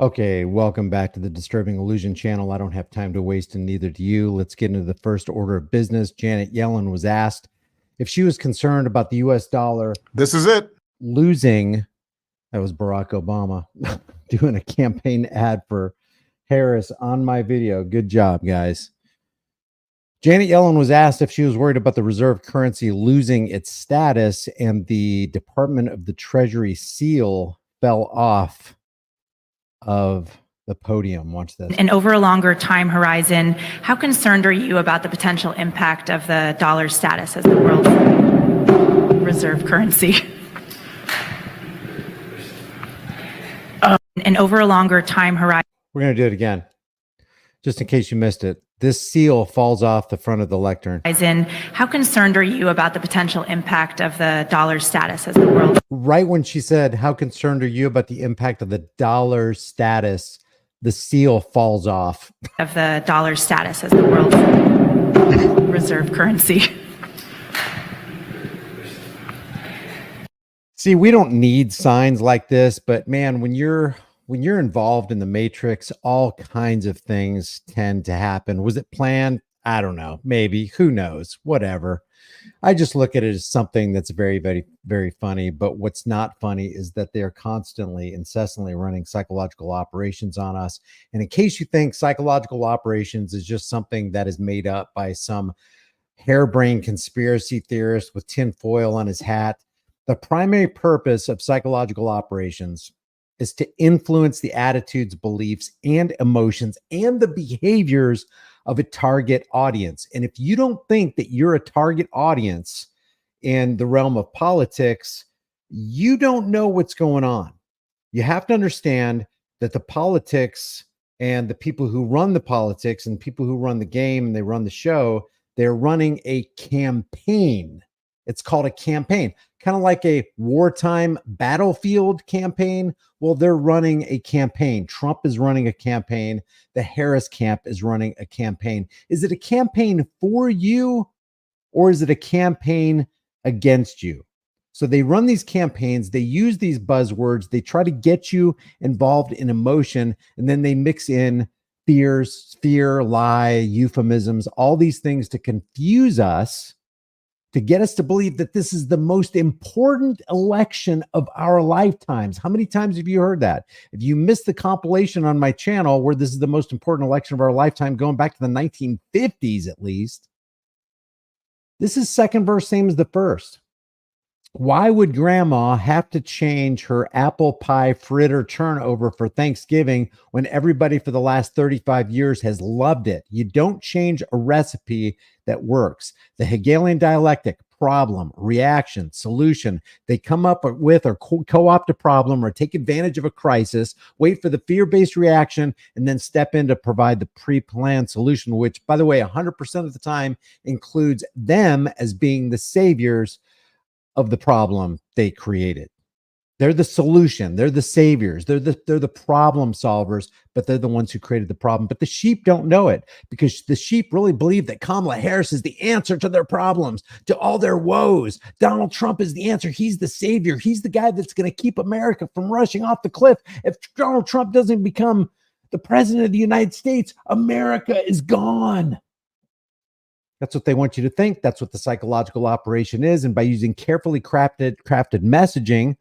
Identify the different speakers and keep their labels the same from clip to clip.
Speaker 1: Okay, welcome back to the Disturbing Illusion channel. I don't have time to waste, and neither do you. Let's get into the first order of business. Janet Yellen was asked if she was concerned about the US dollar.
Speaker 2: This is it.
Speaker 1: Losing. That was Barack Obama doing a campaign ad for Harris on my video. Good job, guys. Janet Yellen was asked if she was worried about the reserve currency losing its status, and the Department of the Treasury seal fell off of the podium. Watch this.
Speaker 3: And over a longer time horizon, how concerned are you about the potential impact of the dollar's status as the world's reserve currency? And over a longer time horizon.
Speaker 1: We're going to do it again, just in case you missed it. This seal falls off the front of the lectern.
Speaker 3: How concerned are you about the potential impact of the dollar's status as the world?
Speaker 1: Right when she said, how concerned are you about the impact of the dollar status, the seal falls off.
Speaker 3: Of the dollar's status as the world's reserve currency.
Speaker 1: See, we don't need signs like this, but man, when you're involved in the matrix, all kinds of things tend to happen. Was it planned? I don't know. Maybe. Who knows? Whatever. I just look at it as something that's very, very, very funny. But what's not funny is that they're constantly, incessantly running psychological operations on us. And in case you think psychological operations is just something that is made up by some harebrained conspiracy theorist with tinfoil on his hat, the primary purpose of psychological operations is to influence the attitudes, beliefs, and emotions and the behaviors of a target audience. And if you don't think that you're a target audience in the realm of politics, you don't know what's going on. You have to understand that the politics and the people who run the politics and people who run the game and they run the show, they're running a campaign. It's called a campaign, kind of like a wartime battlefield campaign. Well, they're running a campaign. Trump is running a campaign. The Harris camp is running a campaign. Is it a campaign for you, or is it a campaign against you? So they run these campaigns. They use these buzzwords. They try to get you involved in emotion, and then they mix in fear, lie, euphemisms, all these things to confuse us, to get us to believe that this is the most important election of our lifetimes. How many times have you heard that? If you missed the compilation on my channel where this is the most important election of our lifetime, going back to the 1950s at least, this is second verse, same as the first. Why would grandma have to change her apple pie fritter turnover for Thanksgiving when everybody for the last 35 years has loved it? You don't change a recipe that works. The Hegelian dialectic, problem, reaction, solution. They come up with or co-opt a problem or take advantage of a crisis, wait for the fear-based reaction, and then step in to provide the pre-planned solution, which, by the way, 100% of the time includes them as being the saviors of the problem they created. They're the solution. They're the saviors. They're the problem solvers, but they're the ones who created the problem. But the sheep don't know it, because the sheep really believe that Kamala Harris is the answer to their problems, to all their woes. Donald Trump is the answer. He's the savior. He's the guy that's going to keep America from rushing off the cliff. If Donald Trump doesn't become the president of the United States, America is gone. That's what they want you to think. That's what the psychological operation is. And by using carefully crafted messaging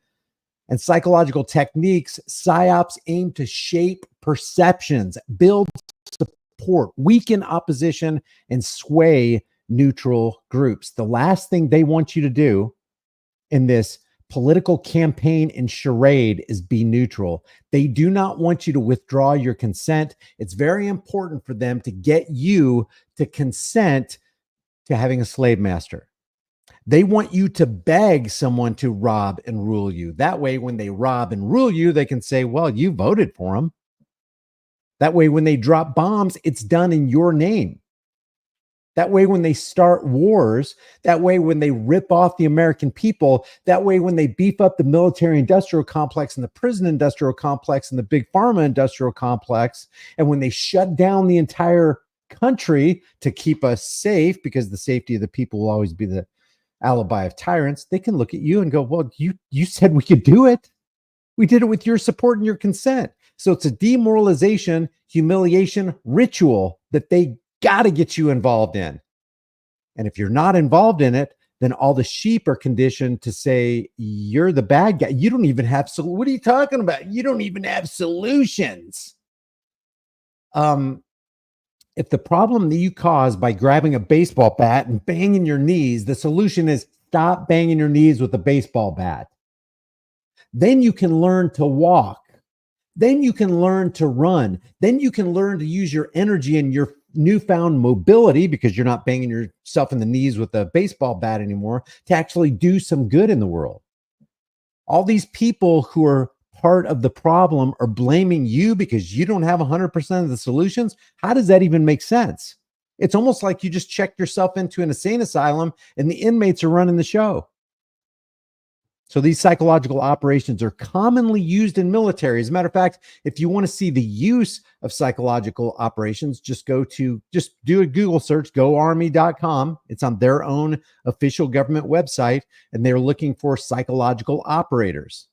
Speaker 1: and psychological techniques, PSYOPs aim to shape perceptions, build support, weaken opposition, and sway neutral groups. The last thing they want you to do in this political campaign and charade is be neutral. They do not want you to withdraw your consent. It's very important for them to get you to consent to having a slave master. They want you to beg someone to rob and rule you. That way, when they rob and rule you, they can say, well, you voted for them. That way, when they drop bombs, it's done in your name. That way, when they start wars, that way, when they rip off the American people, that way, when they beef up the military industrial complex and the prison industrial complex and the big pharma industrial complex, and when they shut down the entire country to keep us safe, because the safety of the people will always be the alibi of tyrants, they can look at you and go, well, you said we could do it. We did it with your support and your consent. So it's a demoralization, humiliation ritual that they got to get you involved in. And if you're not involved in it, then all the sheep are conditioned to say, you're the bad guy. You don't even have, what are you talking about? You don't even have solutions. If the problem that you cause by grabbing a baseball bat and banging your knees, the solution is stop banging your knees with a baseball bat. Then you can learn to walk. Then you can learn to run. Then you can learn to use your energy and your newfound mobility, because you're not banging yourself in the knees with a baseball bat anymore, to actually do some good in the world. All these people who are part of the problem are blaming you because you don't have 100% of the solutions. How does that even make sense? It's almost like you just checked yourself into an insane asylum and the inmates are running the show. So these psychological operations are commonly used in military. As a matter of fact, if you want to see the use of psychological operations, just do a Google search, goarmy.com. It's on their own official government website, and they're looking for psychological operators.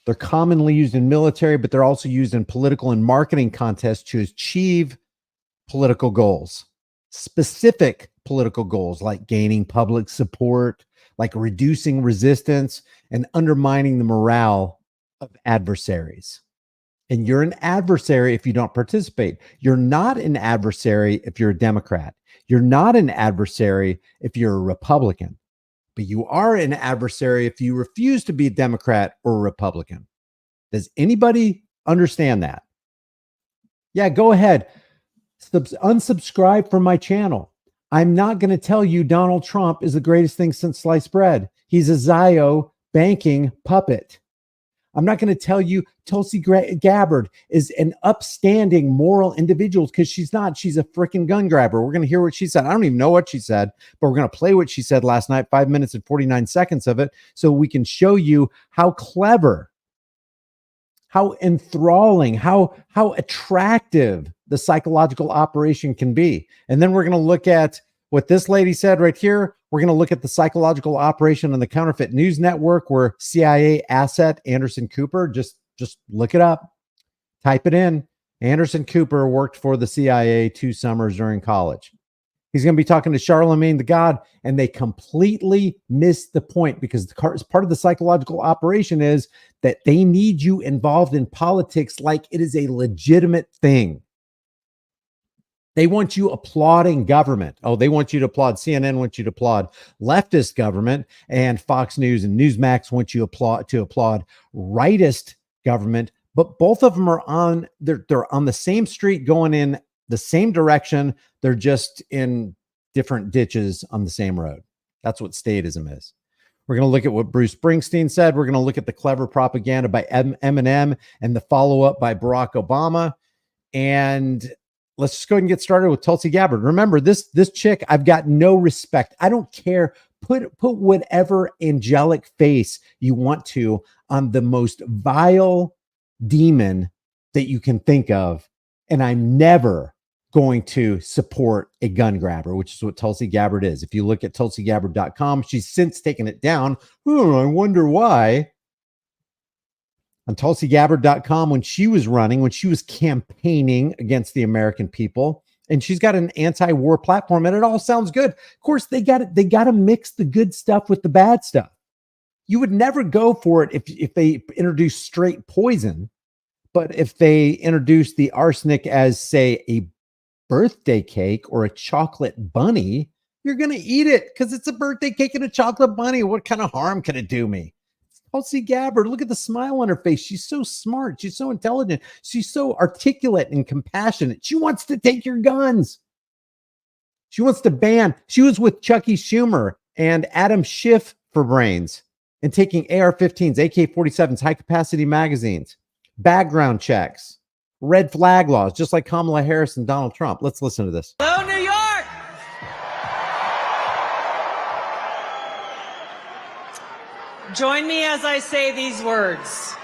Speaker 1: They're commonly used in military, but they're also used in political and marketing contests to achieve political goals, specific political goals like gaining public support, like reducing resistance and undermining the morale of adversaries. And you're an adversary if you don't participate. You're not an adversary if you're a Democrat. You're not an adversary if you're a Republican. But you are an adversary if you refuse to be a Democrat or a Republican. Does anybody understand that? Yeah, go ahead. Unsubscribe from my channel. I'm not going to tell you Donald Trump is the greatest thing since sliced bread. He's a Zio banking puppet. I'm not going to tell you Tulsi Gabbard is an upstanding moral individual, because she's not. She's a freaking gun grabber. We're going to hear what she said. I don't even know what she said, but we're going to play what she said last night, 5 minutes and 49 seconds of it, so we can show you how clever, how enthralling, how attractive the psychological operation can be. And then we're going to look at what this lady said right here. We're going to look at the psychological operation on the counterfeit news network where CIA asset Anderson Cooper, just look it up, type it in. Anderson Cooper worked for the CIA 2 summers during college. He's going to be talking to Charlemagne the God, and they completely missed the point, because part of the psychological operation is that they need you involved in politics like it is a legitimate thing. They want you applauding government. Oh, they want you to applaud. CNN wants you to applaud leftist government, and Fox News and Newsmax want you to applaud rightist government. But both of them are they're on the same street, going in the same direction. They're just in different ditches on the same road. That's what statism is. We're going to look at what Bruce Springsteen said. We're going to look at the clever propaganda by Eminem and the follow-up by Barack Obama. And let's just go ahead and get started with Tulsi Gabbard. Remember, this chick, I've got no respect. I don't care. Put whatever angelic face you want to on the most vile demon that you can think of, and I'm never going to support a gun grabber, which is what Tulsi Gabbard is. If you look at tulsigabbard.com, she's since taken it down. Oh, I wonder why. On tulsigabbard.com, when she was campaigning against the American people, and she's got an anti-war platform, and it all sounds good. Of course, they got to mix the good stuff with the bad stuff. You would never go for it if they introduce straight poison, but if they introduce the arsenic as, say, a birthday cake or a chocolate bunny, you're going to eat it because it's a birthday cake and a chocolate bunny. What kind of harm can it do me? Tulsi Gabbard, look at the smile on her face. She's so smart. She's so intelligent. She's so articulate and compassionate. She wants to take your guns. She wants to ban. She was with Chucky Schumer and Adam Schiff for brains and taking AR-15s, AK-47s, high-capacity magazines, background checks, red flag laws, just like Kamala Harris and Donald Trump. Let's listen to this.
Speaker 2: Hello, New York! Join me as I say these words.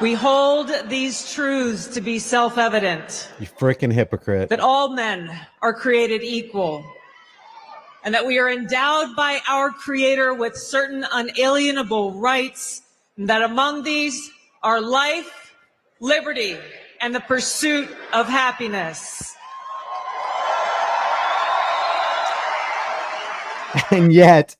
Speaker 2: We hold these truths to be self-evident.
Speaker 1: You freaking hypocrite.
Speaker 2: That all men are created equal, and that we are endowed by our Creator with certain unalienable rights and that among these are life, liberty, and the pursuit of happiness.
Speaker 1: And yet,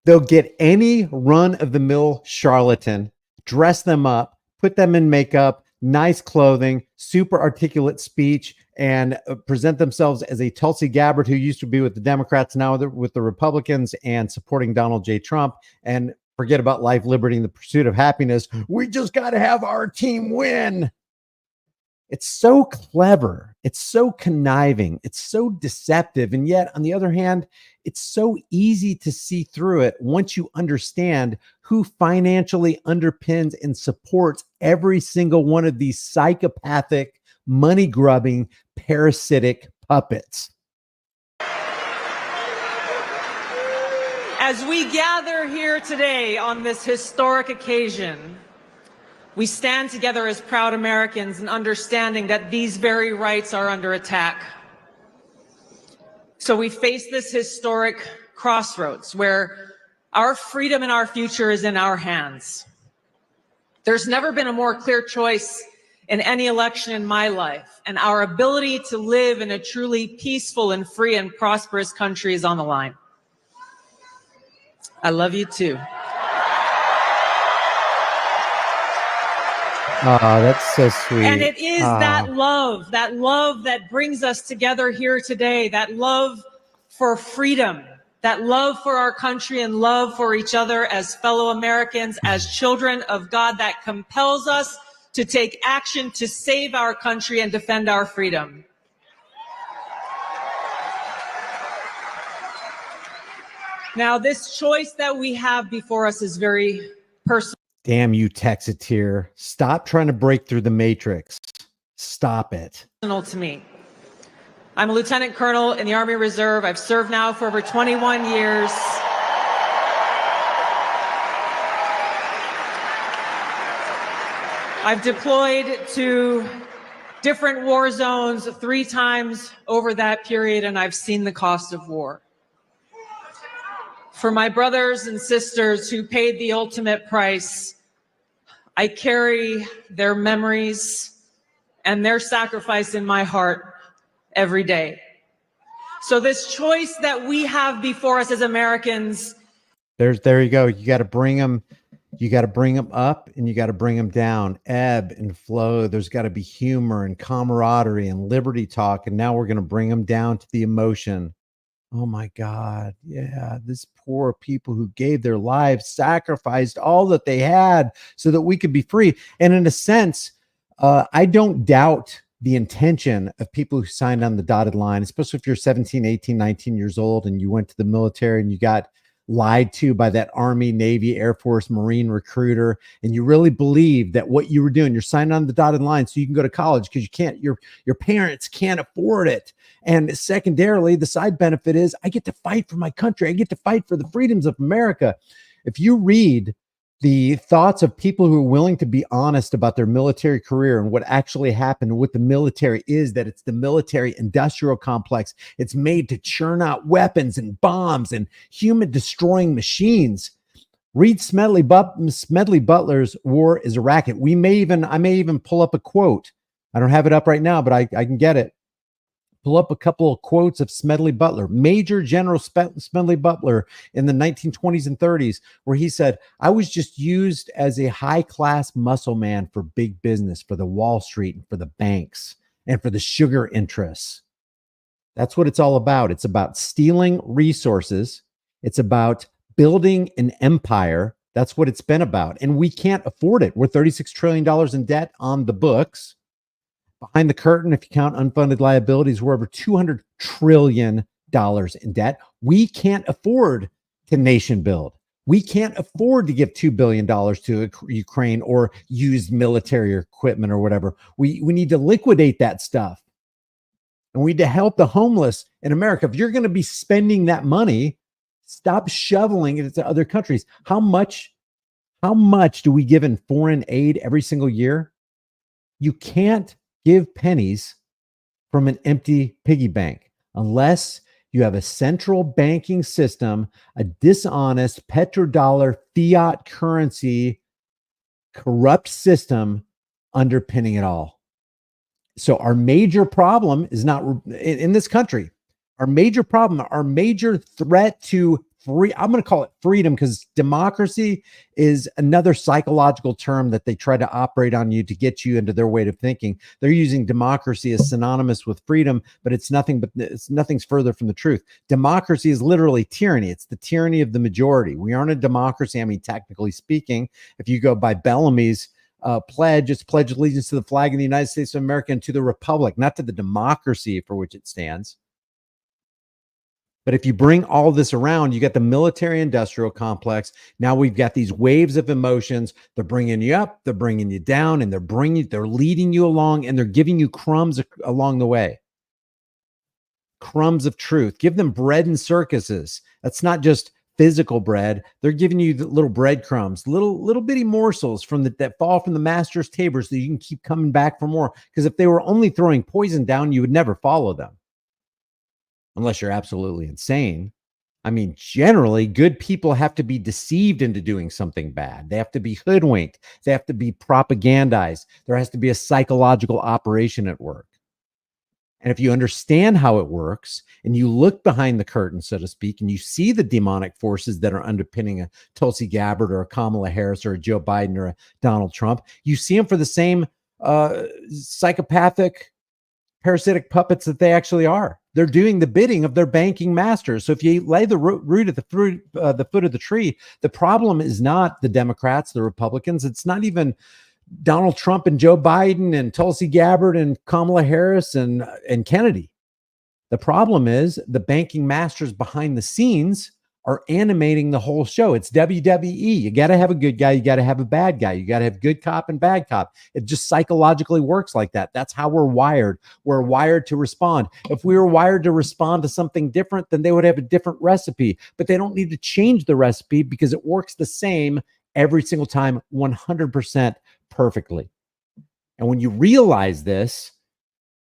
Speaker 1: they'll get any run-of-the-mill charlatan, dress them up, put them in makeup, nice clothing, super articulate speech, and present themselves as a Tulsi Gabbard who used to be with the Democrats, now with the Republicans, and supporting Donald J. Trump, and forget about life, liberty, and the pursuit of happiness. We just got to have our team win. It's so clever. It's so conniving. It's so deceptive. And yet, on the other hand, it's so easy to see through it once you understand who financially underpins and supports every single one of these psychopathic, money-grubbing, parasitic puppets.
Speaker 2: As we gather here today on this historic occasion, we stand together as proud Americans in understanding that these very rights are under attack. So we face this historic crossroads where our freedom and our future is in our hands. There's never been a more clear choice in any election in my life, and our ability to live in a truly peaceful and free and prosperous country is on the line. I love you too.
Speaker 1: Oh, that's so sweet.
Speaker 2: And it is that love that brings us together here today, that love for freedom, that love for our country and love for each other as fellow Americans, as children of God, that compels us to take action to save our country and defend our freedom. Now, this choice that we have before us is very personal.
Speaker 1: Damn you, Texiteer. Stop trying to break through the matrix. Stop it.
Speaker 2: To me. I'm a lieutenant colonel in the Army Reserve. I've served now for over 21 years. I've deployed to different war zones 3 times over that period, and I've seen the cost of war. For my brothers and sisters who paid the ultimate price, I carry their memories and their sacrifice in my heart every day. So this choice that we have before us as Americans.
Speaker 1: There you go. You got to bring them. You got to bring them up and you got to bring them down, ebb and flow. There's got to be humor and camaraderie and liberty talk. And now we're going to bring them down to the emotion. Oh my God. Yeah. This poor people who gave their lives, sacrificed all that they had so that we could be free. And in a sense, I don't doubt the intention of people who signed on the dotted line, especially if you're 17, 18, 19 years old and you went to the military and you got lied to by that Army, Navy, Air Force, Marine recruiter, and you really believe that what you were doing, you're signing on the dotted line so you can go to college because you can't, your parents can't afford it. And secondarily, the side benefit is I get to fight for my country. I get to fight for the freedoms of America. If you read the thoughts of people who are willing to be honest about their military career and what actually happened with the military is that it's the military industrial complex. It's made to churn out weapons and bombs and human destroying machines. Read Smedley Butler's War is a Racket. I may even pull up a quote. I don't have it up right now, but I can get it. Pull up a couple of quotes of Smedley Butler, Major General Smedley Butler in the 1920s and 30s, where he said, I was just used as a high-class muscle man for big business, for the Wall Street and for the banks and for the sugar interests. That's what it's all about. It's about stealing resources. It's about building an empire. That's what it's been about. And we can't afford it. We're $36 trillion in debt on the books. Behind the curtain, if you count unfunded liabilities, we're over $200 trillion in debt. We can't afford to nation build. We can't afford to give $2 billion to Ukraine or use military equipment or whatever. We need to liquidate that stuff. And we need to help the homeless in America. If you're going to be spending that money, stop shoveling it into other countries. How much do we give in foreign aid every single year? You can't give pennies from an empty piggy bank unless you have a central banking system, a dishonest petrodollar fiat currency corrupt system underpinning it all. So our major problem is not in this country. Our major problem, our major threat to free, I'm going to call it freedom, because democracy is another psychological term that they try to operate on you to get you into their way of thinking. They're using democracy as synonymous with freedom, but it's nothing's further from the truth. Democracy is literally tyranny. It's the tyranny of the majority. We aren't a democracy. I mean, technically speaking, if you go by Bellamy's pledge, it's pledge allegiance to the flag of the United States of America and to the republic, not to the democracy for which it stands. But if you bring all this around, you got the military industrial complex. Now we've got these waves of emotions. They're bringing you up, they're bringing you down, and they're leading you along, and they're giving you crumbs along the way. Crumbs of truth. Give them bread and circuses. That's not just physical bread. They're giving you the little breadcrumbs, little bitty morsels that fall from the master's table so you can keep coming back for more. Because if they were only throwing poison down, you would never follow them. Unless you're absolutely insane. I mean, generally, good people have to be deceived into doing something bad. They have to be hoodwinked. They have to be propagandized. There has to be a psychological operation at work. And if you understand how it works and you look behind the curtain, so to speak, and you see the demonic forces that are underpinning a Tulsi Gabbard or a Kamala Harris or a Joe Biden or a Donald Trump, you see them for the same psychopathic, parasitic puppets that they actually are. They're doing the bidding of their banking masters. So if you lay the root at the foot of the tree, the problem is not the Democrats, the Republicans. It's not even Donald Trump and Joe Biden and Tulsi Gabbard and Kamala Harris and Kennedy. The problem is the banking masters behind the scenes are animating the whole show. It's WWE. You got to have a good guy. You got to have a bad guy. You got to have good cop and bad cop. It just psychologically works like that. That's how we're wired. We're wired to respond. If we were wired to respond to something different, then they would have a different recipe. But they don't need to change the recipe because it works the same every single time, 100% perfectly. And when you realize this,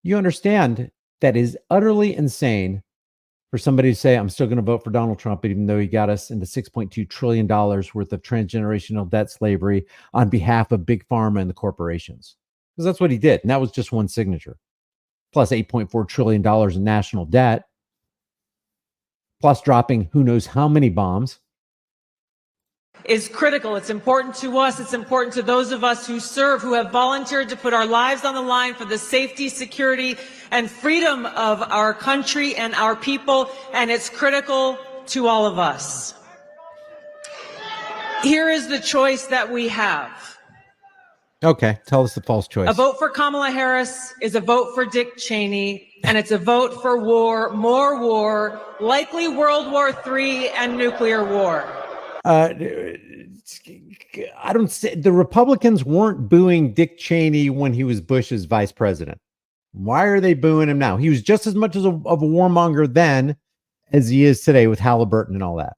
Speaker 1: you understand that is utterly insane for somebody to say, I'm still going to vote for Donald Trump, even though he got us into $6.2 trillion worth of transgenerational debt slavery on behalf of big pharma and the corporations. Because that's what he did. And that was just one signature. Plus $8.4 trillion in national debt. Plus dropping who knows how many bombs.
Speaker 2: Is critical. It's important to us. It's important to those of us who serve, who have volunteered to put our lives on the line for the safety, security, and freedom of our country and our people. And it's critical to all of us. Here is the choice that we have.
Speaker 1: Okay, tell us the false choice.
Speaker 2: A vote for Kamala Harris is a vote for Dick Cheney, and it's a vote for war, more war, likely World War III and nuclear war.
Speaker 1: I don't say the Republicans weren't booing Dick Cheney when he was Bush's vice president. Why are they booing him now? He was just as much of a warmonger then as he is today with Halliburton and all that,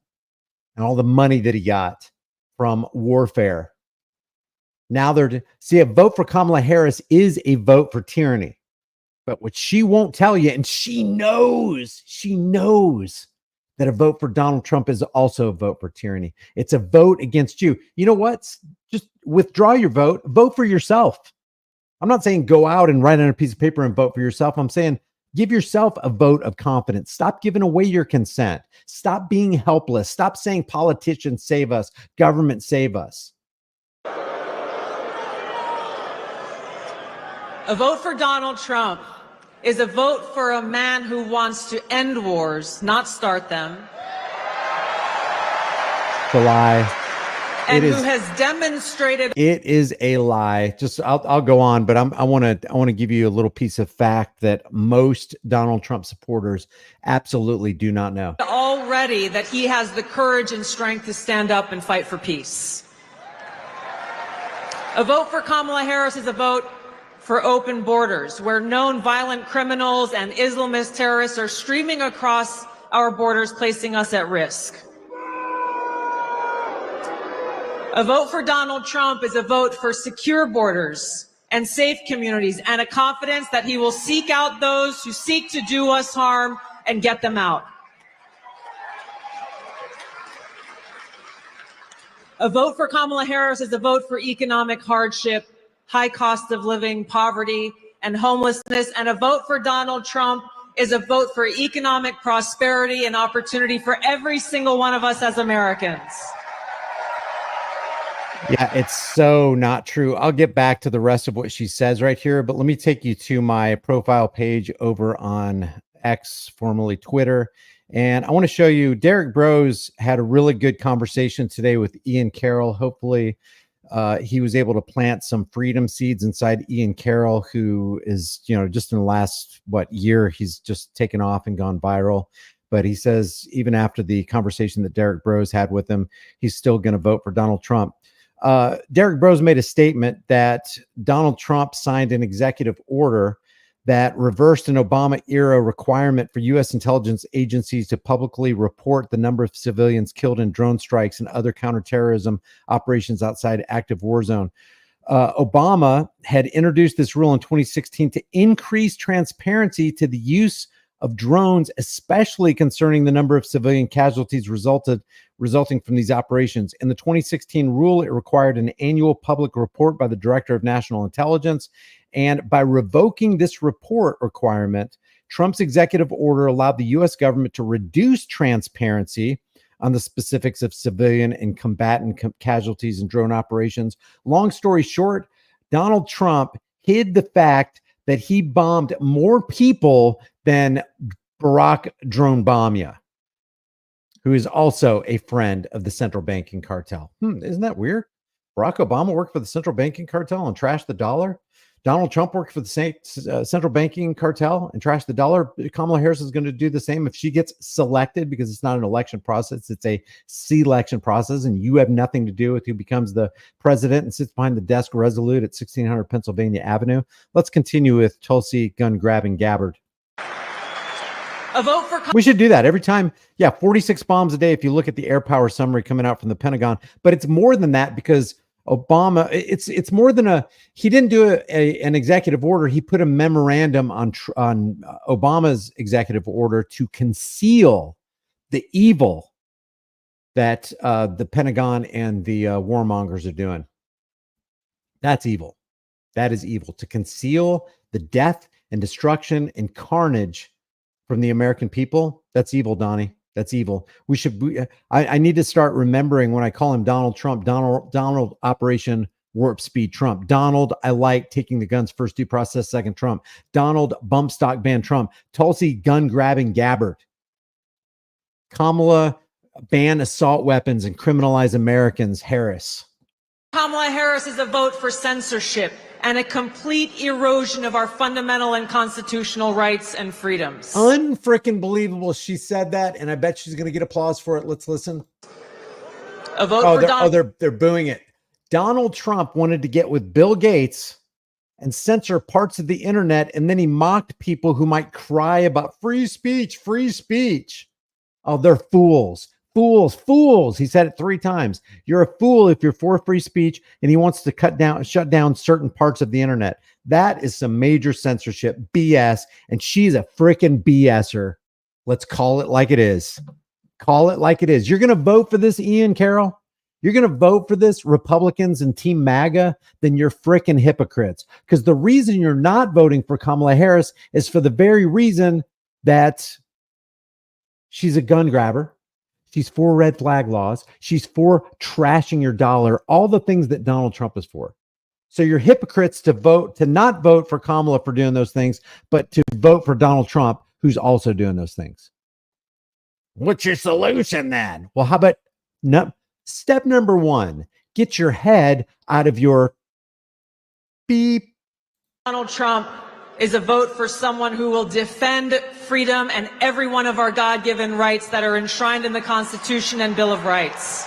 Speaker 1: and all the money that he got from warfare. Now a vote for Kamala Harris is a vote for tyranny. But what she won't tell you, and she knows that a vote for Donald Trump is also a vote for tyranny. It's a vote against you. You know what? Just withdraw your vote. Vote for yourself. I'm not saying go out and write on a piece of paper and vote for yourself. I'm saying give yourself a vote of confidence. Stop giving away your consent. Stop being helpless. Stop saying politicians save us, government save us.
Speaker 2: A vote for Donald Trump is a vote for a man who wants to end wars, not start them.
Speaker 1: It's a lie.
Speaker 2: And who has demonstrated.
Speaker 1: It is a lie. I'll go on, but I want to give you a little piece of fact that most Donald Trump supporters absolutely do not know.
Speaker 2: Already that he has the courage and strength to stand up and fight for peace. A vote for Kamala Harris is a vote for open borders, where known violent criminals and Islamist terrorists are streaming across our borders, placing us at risk. A vote for Donald Trump is a vote for secure borders and safe communities, and a confidence that he will seek out those who seek to do us harm and get them out. A vote for Kamala Harris is a vote for economic hardship, high cost of living, poverty, and homelessness. And a vote for Donald Trump is a vote for economic prosperity and opportunity for every single one of us as Americans.
Speaker 1: Yeah, it's so not true. I'll get back to the rest of what she says right here, but let me take you to my profile page over on X, formerly Twitter. And I want to show you Derek Bros had a really good conversation today with Ian Carroll. Hopefully he was able to plant some freedom seeds inside Ian Carroll, who is, just in the last, year, he's just taken off and gone viral. But he says even after the conversation that Derek Bros had with him, he's still going to vote for Donald Trump. Derek Bros made a statement that Donald Trump signed an executive order that reversed an Obama-era requirement for U.S. intelligence agencies to publicly report the number of civilians killed in drone strikes and other counterterrorism operations outside active war zone. Obama had introduced this rule in 2016 to increase transparency to the use of drones, especially concerning the number of civilian casualties resulting from these operations. In the 2016 rule, it required an annual public report by the Director of National Intelligence. And by revoking this report requirement, Trump's executive order allowed the U.S. government to reduce transparency on the specifics of civilian and combatant casualties in drone operations. Long story short, Donald Trump hid the fact that he bombed more people than Barack Drone Bomb Ya, who is also a friend of the central banking cartel. Isn't that weird? Barack Obama worked for the central banking cartel and trashed the dollar. Donald Trump worked for the central banking cartel and trashed the dollar. Kamala Harris is going to do the same if she gets selected, because it's not an election process. It's a selection process, and you have nothing to do with who becomes the president and sits behind the desk resolute at 1600 Pennsylvania Avenue. Let's continue with Tulsi gun-grabbing Gabbard.
Speaker 2: A vote for
Speaker 1: we should do that every time. Yeah, 46 bombs a day if you look at the air power summary coming out from the Pentagon. But it's more than that, because Obama, it's more than he didn't do an executive order. He put a memorandum on Obama's executive order to conceal the evil that the Pentagon and the warmongers are doing. That's evil. That is evil, to conceal the death and destruction and carnage from the American people. That's evil, Donnie. That's evil. We should. I need to start remembering when I call him Donald Trump. Donald Operation Warp Speed Trump. Donald, I like taking the guns first, due process second Trump. Donald bump stock ban Trump. Tulsi gun grabbing Gabbard. Kamala ban assault weapons and criminalize Americans Harris.
Speaker 2: Kamala Harris is a vote for censorship and a complete erosion of our fundamental and constitutional rights and freedoms.
Speaker 1: Unfrickin' believable. She said that, and I bet she's going to get applause for it. Let's listen.
Speaker 2: A vote for Donald.
Speaker 1: They're booing it. Donald Trump wanted to get with Bill Gates and censor parts of the internet, and then he mocked people who might cry about free speech, free speech. Oh, they're fools. Fools. He said it 3 times. You're a fool if you're for free speech, and he wants to shut down certain parts of the internet. That is some major censorship BS, and she's a freaking BSer. Let's call it like it is. Call it like it is. You're going to vote for this, Ian Carroll? You're going to vote for this, Republicans and Team MAGA? Then you're freaking hypocrites. Because the reason you're not voting for Kamala Harris is for the very reason that she's a gun grabber. She's for red flag laws. She's for trashing your dollar, all the things that Donald Trump is for. So you're hypocrites to not vote for Kamala for doing those things, but to vote for Donald Trump, who's also doing those things. What's your solution then? Well, how about step number 1, get your head out of your beep.
Speaker 2: Donald Trump is a vote for someone who will defend freedom and every one of our God-given rights that are enshrined in the Constitution and Bill of Rights.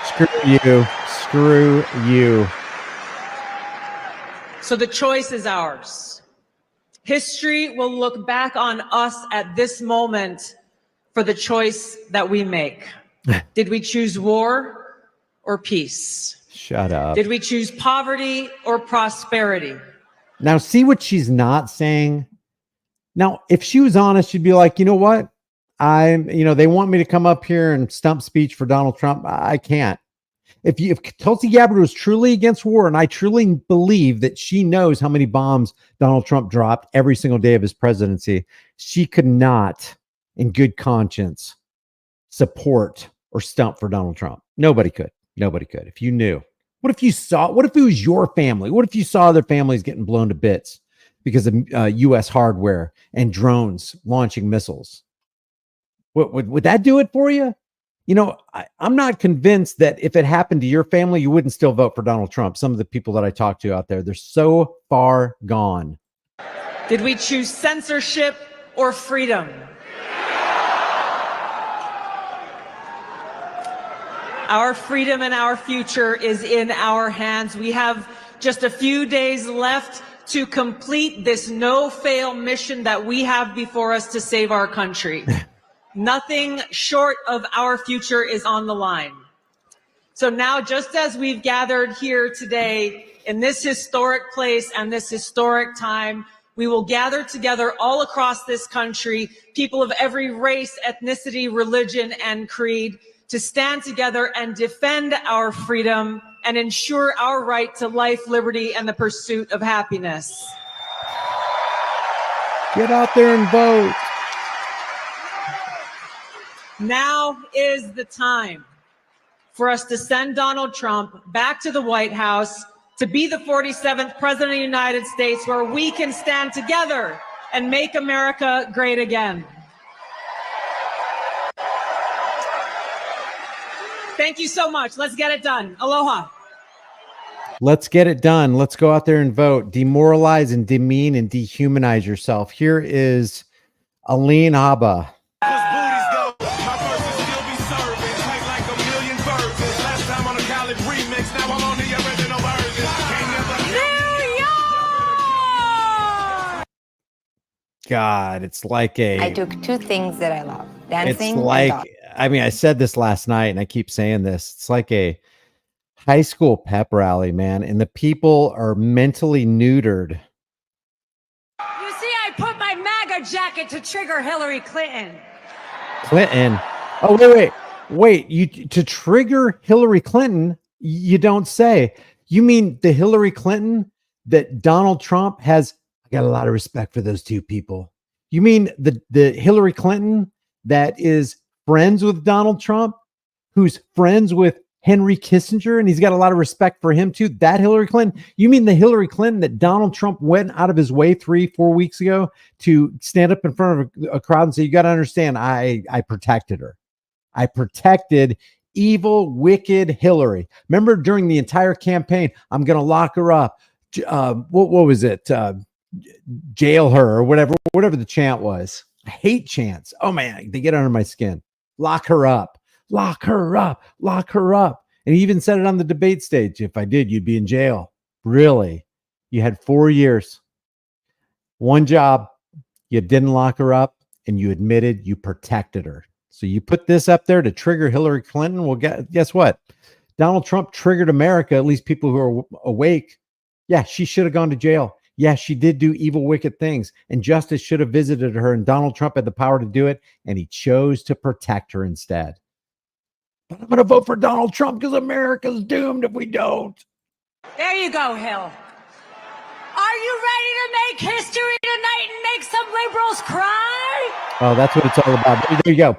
Speaker 1: Screw you. Screw you.
Speaker 2: So the choice is ours. History will look back on us at this moment for the choice that we make. Did we choose war or peace?
Speaker 1: Shut up.
Speaker 2: Did we choose poverty or prosperity?
Speaker 1: Now, see what she's not saying. Now, if she was honest, she'd be like, you know what? They want me to come up here and stump speech for Donald Trump. I can't. If Tulsi Gabbard was truly against war, and I truly believe that she knows how many bombs Donald Trump dropped every single day of his presidency, she could not, in good conscience, support or stump for Donald Trump. Nobody could. Nobody could. If you knew. What if it was your family? What if you saw their families getting blown to bits because of U.S. hardware and drones launching missiles? Would that do it for you? You know, I'm not convinced that if it happened to your family, you wouldn't still vote for Donald Trump. Some of the people that I talk to out there, they're so far gone.
Speaker 2: Did we choose censorship or freedom? Our freedom and our future is in our hands. We have just a few days left to complete this no-fail mission that we have before us to save our country. Nothing short of our future is on the line. So now, just as we've gathered here today in this historic place and this historic time, we will gather together all across this country, people of every race, ethnicity, religion, and creed, to stand together and defend our freedom and ensure our right to life, liberty, and the pursuit of happiness.
Speaker 1: Get out there and vote.
Speaker 2: Now is the time for us to send Donald Trump back to the White House to be the 47th president of the United States, where we can stand together and make America great again. Thank you so much. Let's get it done. Aloha.
Speaker 1: Let's get it done. Let's go out there and vote. Demoralize and demean and dehumanize yourself. Here is Alina Habba. God, it's like
Speaker 4: I took two things that I love, dancing
Speaker 1: it's like,
Speaker 4: and
Speaker 1: I mean, I said this last night and I keep saying this. It's like a high school pep rally, man. And the people are mentally neutered.
Speaker 5: You see, I put my MAGA jacket to trigger Hillary Clinton.
Speaker 1: Clinton? Oh, wait. You to trigger Hillary Clinton, you don't say. You mean the Hillary Clinton that Donald Trump has? I got a lot of respect for those two people. You mean the Hillary Clinton that is friends with Donald Trump, who's friends with Henry Kissinger, and he's got a lot of respect for him too? That Hillary Clinton? You mean the Hillary Clinton that Donald Trump went out of his way 3-4 weeks ago to stand up in front of a crowd and say, you got to understand, I protected her. I protected evil, wicked Hillary. Remember during the entire campaign, I'm going to lock her up. What was it? Jail her or whatever the chant was. I hate chants. Oh man, they get under my skin. Lock her up, lock her up, lock her up. And he even said it on the debate stage. If I did, you'd be in jail. Really? You had 4 years, one job. You didn't lock her up and you admitted you protected her. So you put this up there to trigger Hillary Clinton. Well, guess what? Donald Trump triggered America, at least people who are awake. Yeah, she should have gone to jail. Yeah, she did do evil, wicked things, and justice should have visited her, and Donald Trump had the power to do it, and he chose to protect her instead. But I'm going to vote for Donald Trump because America's doomed if we don't.
Speaker 5: There you go, Hill. Are you ready to make history tonight and make some liberals cry?
Speaker 1: Oh, that's what it's all about. There you go.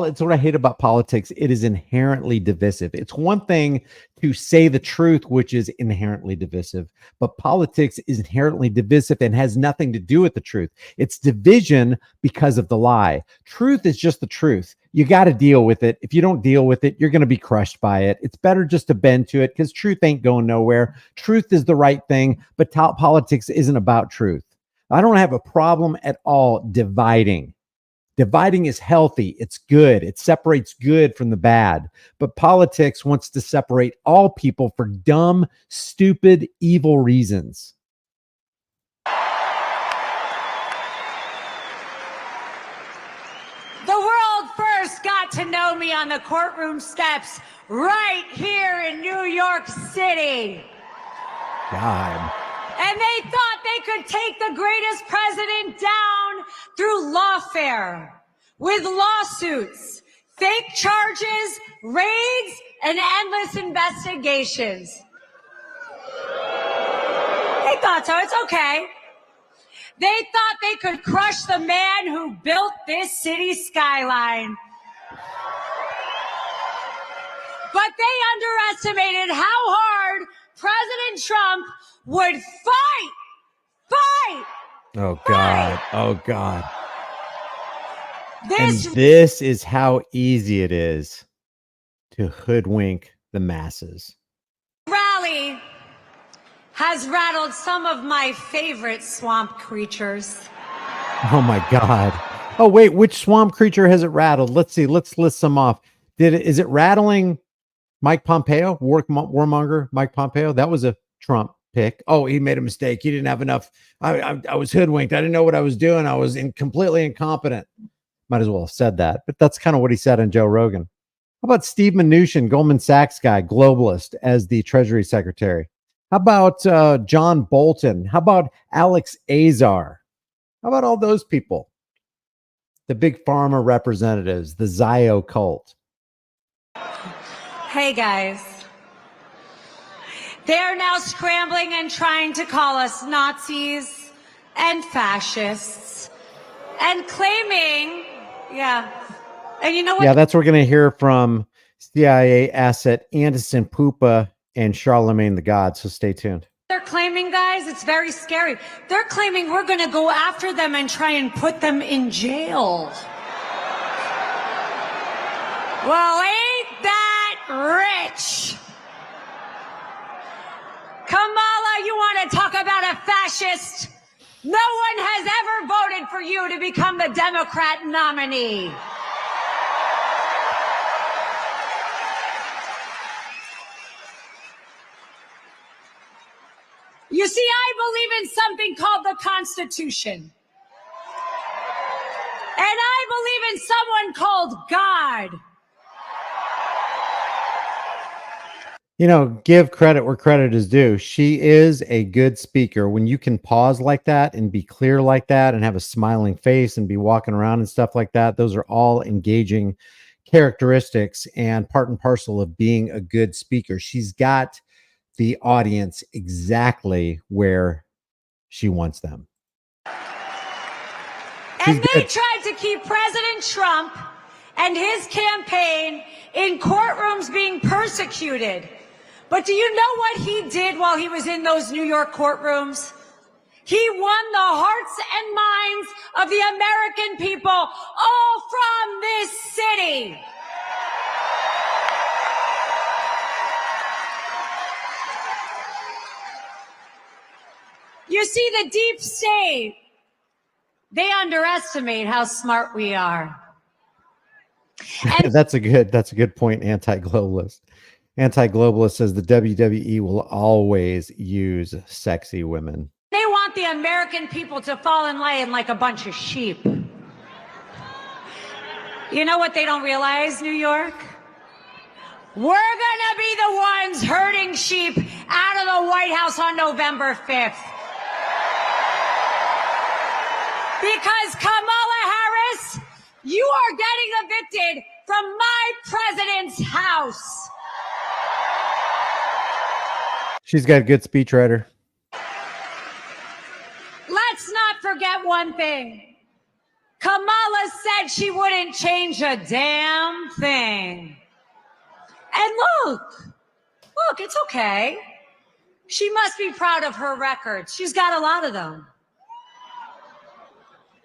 Speaker 1: It's what I hate about politics. It is inherently divisive. It's one thing to say the truth, which is inherently divisive, but politics is inherently divisive and has nothing to do with the truth. It's division because of the lie. Truth is just the truth. You got to deal with it. If you don't deal with it, you're going to be crushed by it. It's better just to bend to it because truth ain't going nowhere. Truth is the right thing, but politics isn't about truth. I don't have a problem at all dividing. Dividing is healthy. It's good. It separates good from the bad. But politics wants to separate all people for dumb, stupid, evil reasons.
Speaker 5: The world first got to know me on the courtroom steps right here in New York City.
Speaker 1: God.
Speaker 5: And they thought they could take the greatest president down through lawfare, with lawsuits, fake charges, raids, and endless investigations. They thought so. It's okay. They thought they could crush the man who built this city skyline. But they underestimated how hard President Trump would fight.
Speaker 1: Oh, God. Oh, God.
Speaker 5: This
Speaker 1: And this is how easy it is to hoodwink the masses.
Speaker 5: rally has rattled some of my favorite swamp creatures.
Speaker 1: Oh, my God. Oh, wait. Which swamp creature has it rattled? Let's see. Let's list some off. Is it rattling Mike Pompeo, warmonger Mike Pompeo? That was a Trump pick. Oh, he made a mistake. He didn't have enough. I was hoodwinked. I didn't know what I was doing. I was completely incompetent. Might as well have said that. But that's kind of what he said on Joe Rogan. How about Steve Mnuchin, Goldman Sachs guy, globalist, as the Treasury Secretary? How about John Bolton? How about Alex Azar? How about all those people? The big pharma representatives, the Zio cult.
Speaker 5: Hey guys. They are now scrambling and trying to call us Nazis and fascists and claiming, and you know what?
Speaker 1: Yeah, that's what we're going to hear from CIA asset Anderson Pupa and Charlemagne the God. So stay tuned.
Speaker 5: They're claiming, guys, it's very scary. They're claiming we're going to go after them and try and put them in jail. Well, ain't that rich? Kamala, you want to talk about a fascist? No one has ever voted for you to become the Democrat nominee. You see, I believe in something called the Constitution. And I believe in someone called God.
Speaker 1: You know, give credit where credit is due. She is a good speaker. When you can pause like that and be clear like that and have a smiling face and be walking around and stuff like that, those are all engaging characteristics and part and parcel of being a good speaker. She's got the audience exactly where she wants them.
Speaker 5: And they tried to keep President Trump and his campaign in courtrooms being persecuted. But do you know what he did while he was in those New York courtrooms? He won the hearts and minds of the American people, all from this city. You see, the deep state, they underestimate how smart we are. And
Speaker 1: that's a good point. Anti-globalist says the WWE will always use sexy women.
Speaker 5: they want the American people to fall in line like a bunch of sheep. You know what they don't realize, New York? We're gonna be the ones herding sheep out of the White House on November 5th. Because Kamala Harris, you are getting evicted from my president's house.
Speaker 1: She's got a good speechwriter.
Speaker 5: Let's not forget one thing. Kamala said she wouldn't change a damn thing. And look, it's okay. She must be proud of her records. She's got a lot of them.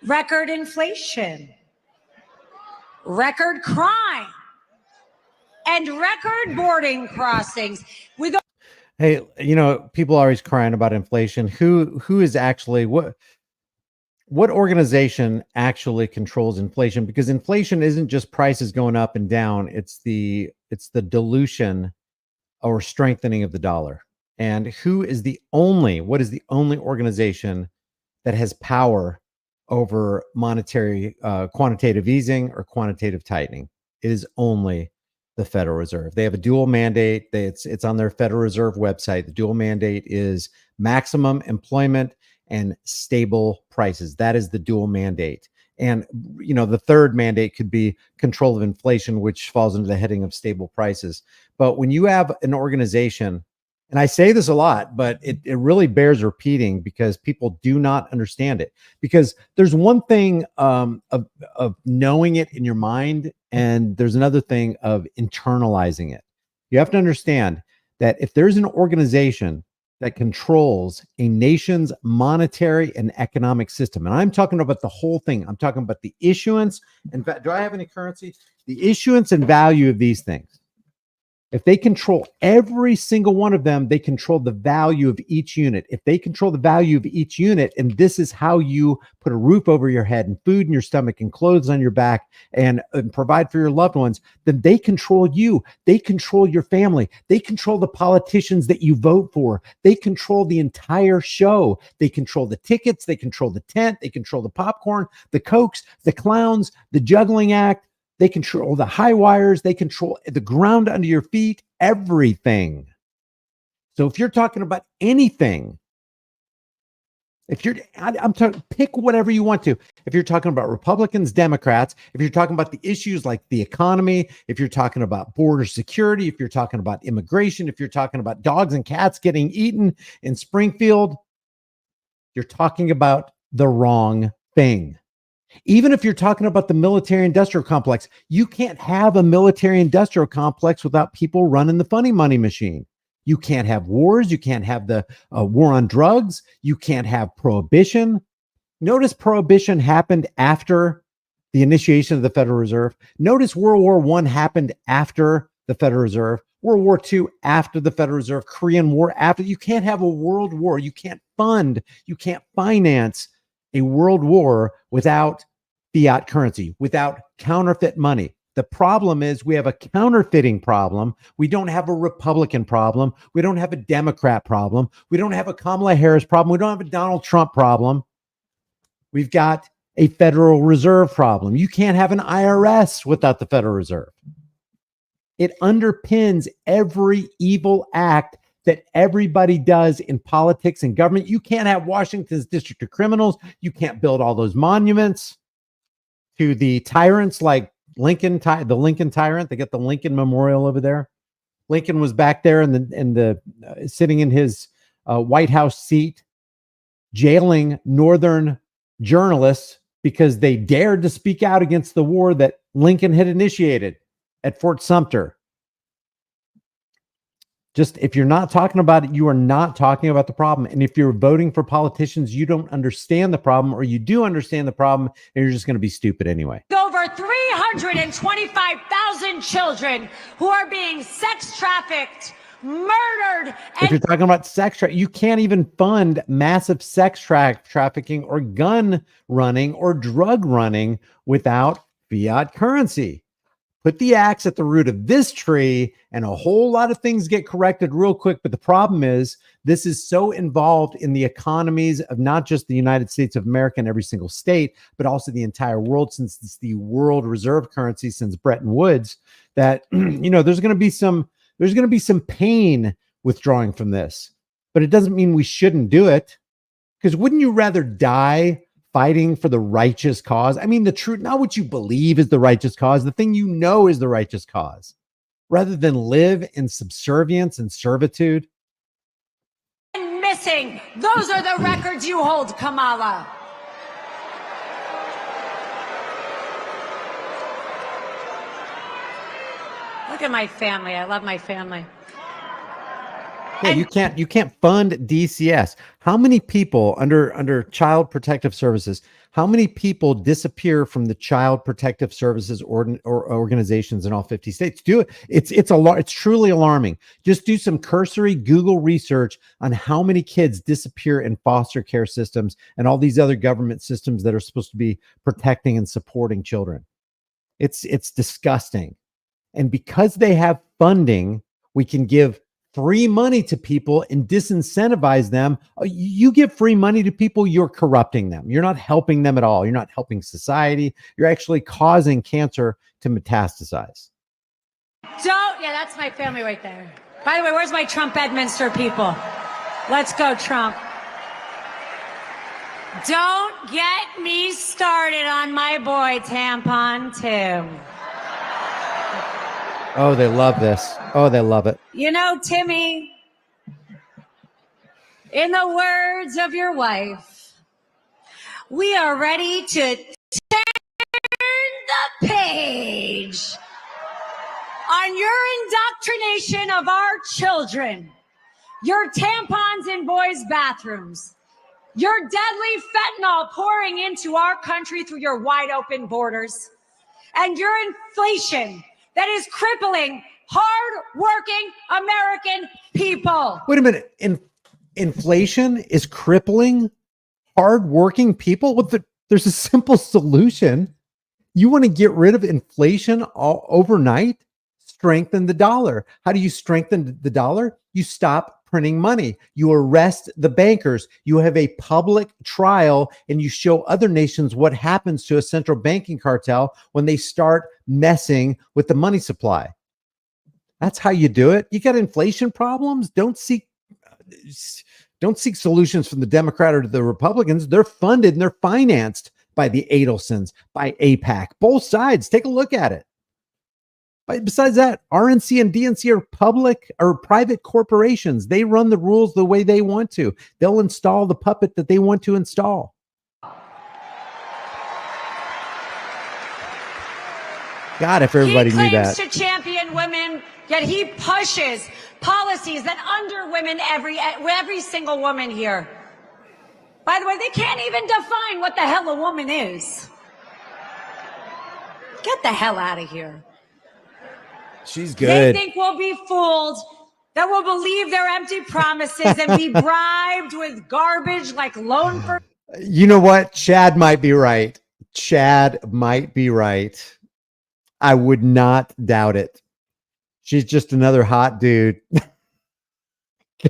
Speaker 5: Record inflation, record crime, and record boarding crossings.
Speaker 1: Hey, you know, people are always crying about inflation. Who is actually what organization actually controls inflation? Because inflation isn't just prices going up and down. It's the dilution or strengthening of the dollar. And what is the only organization that has power over monetary quantitative easing or quantitative tightening? It is only the Federal Reserve. They have a dual mandate. It's on their Federal Reserve website. The dual mandate is maximum employment and stable prices. That is the dual mandate. And, the third mandate could be control of inflation, which falls into the heading of stable prices. But when you have an organization, and I say this a lot, but it really bears repeating because people do not understand it. Because there's one thing of knowing it in your mind, and there's another thing of internalizing it. You have to understand that if there's an organization that controls a nation's monetary and economic system, and I'm talking about the whole thing, I'm talking about the issuance and do I have any currency? The issuance and value of these things. If they control every single one of them, they control the value of each unit. If they control the value of each unit, and this is how you put a roof over your head and food in your stomach and clothes on your back and provide for your loved ones, then they control you. They control your family. They control the politicians that you vote for. They control the entire show. They control the tickets. They control the tent. They control the popcorn, the cokes, the clowns, the juggling act. They control the high wires. They control the ground under your feet, everything. So if you're talking about anything, I'm talking, pick whatever you want to. If you're talking about Republicans, Democrats, if you're talking about the issues like the economy, if you're talking about border security, if you're talking about immigration, if you're talking about dogs and cats getting eaten in Springfield, you're talking about the wrong thing. Even if you're talking about the military-industrial complex, you can't have a military-industrial complex without people running the funny money machine. You can't have wars. You can't have the war on drugs. You can't have prohibition. Notice prohibition happened after the initiation of the Federal Reserve. Notice World War I happened after the Federal Reserve. World War II after the Federal Reserve. Korean War after. You can't have a world war. You can't fund. You can't finance a world war without fiat currency, without counterfeit money. The problem is we have a counterfeiting problem. We don't have a Republican problem. We don't have a Democrat problem. We don't have a Kamala Harris problem. We don't have a Donald Trump problem. We've got a Federal Reserve problem. You can't have an IRS without the Federal Reserve. It underpins every evil act that everybody does in politics and government. You can't have Washington's District of Criminals. You can't build all those monuments to the tyrants like Lincoln, the Lincoln tyrant. They got the Lincoln Memorial over there. Lincoln was back there in sitting in his White House seat, jailing Northern journalists because they dared to speak out against the war that Lincoln had initiated at Fort Sumter. Just if you're not talking about it, you are not talking about the problem. And if you're voting for politicians, you don't understand the problem, or you do understand the problem, and you're just going to be stupid anyway.
Speaker 5: Over 325,000 children who are being sex trafficked, murdered.
Speaker 1: If you're talking about sex trafficking, you can't even fund massive sex trafficking or gun running or drug running without fiat currency. Put the axe at the root of this tree and a whole lot of things get corrected real quick. But the problem is this is so involved in the economies of not just the United States of America and every single state, but also the entire world, since it's the world reserve currency since Bretton Woods, that, there's going to be some pain withdrawing from this, but it doesn't mean we shouldn't do it. Because wouldn't you rather die fighting for the righteous cause? I mean, the truth, not what you believe is the righteous cause, the thing you know is the righteous cause, rather than live in subservience and servitude.
Speaker 5: And missing. Those are the records you hold, Kamala. Look at my family. I love my family.
Speaker 1: Yeah, you can't fund DCS. How many people under Child Protective Services? How many people disappear from the Child Protective Services or organizations in all 50 states? Do it. It's truly alarming. Just do some cursory Google research on how many kids disappear in foster care systems and all these other government systems that are supposed to be protecting and supporting children. It's disgusting. And because they have funding, we can give free money to people and disincentivize them. You give free money to people, you're corrupting them. You're not helping them at all. You're not helping society. You're actually causing cancer to metastasize.
Speaker 5: Yeah, that's my family right there. By the way, where's my Trump Bedminster people? Let's go, Trump. Don't get me started on my boy Tampon Tim.
Speaker 1: Oh, they love this. Oh, they love it.
Speaker 5: You know, Timmy, in the words of your wife, we are ready to turn the page on your indoctrination of our children, your tampons in boys' bathrooms, your deadly fentanyl pouring into our country through your wide open borders, and your inflation that is crippling hard-working American people.
Speaker 1: Wait a minute. Inflation is crippling hard-working people? There's a simple solution. You want to get rid of inflation overnight? Strengthen the dollar. How do you strengthen the dollar? You stop printing money. You arrest the bankers. You have a public trial, and you show other nations what happens to a central banking cartel when they start messing with the money supply. That's how you do it. You got inflation problems. Don't seek solutions from the Democrat or the Republicans. They're funded and they're financed by the Adelsons, by AIPAC. Both sides. Take a look at it. But besides that, RNC and DNC are public or private corporations. They run the rules the way they want to. They'll install the puppet that they want to install. God, if everybody knew that.
Speaker 5: He claims to champion women, yet he pushes policies that under women, every single woman here. By the way, they can't even define what the hell a woman is. Get the hell out of here.
Speaker 1: She's good.
Speaker 5: They think we'll be fooled, that we'll believe their empty promises and be bribed with garbage like loan for.
Speaker 1: You know what? Chad might be right. Chad might be right. I would not doubt it. She's just another hot dude.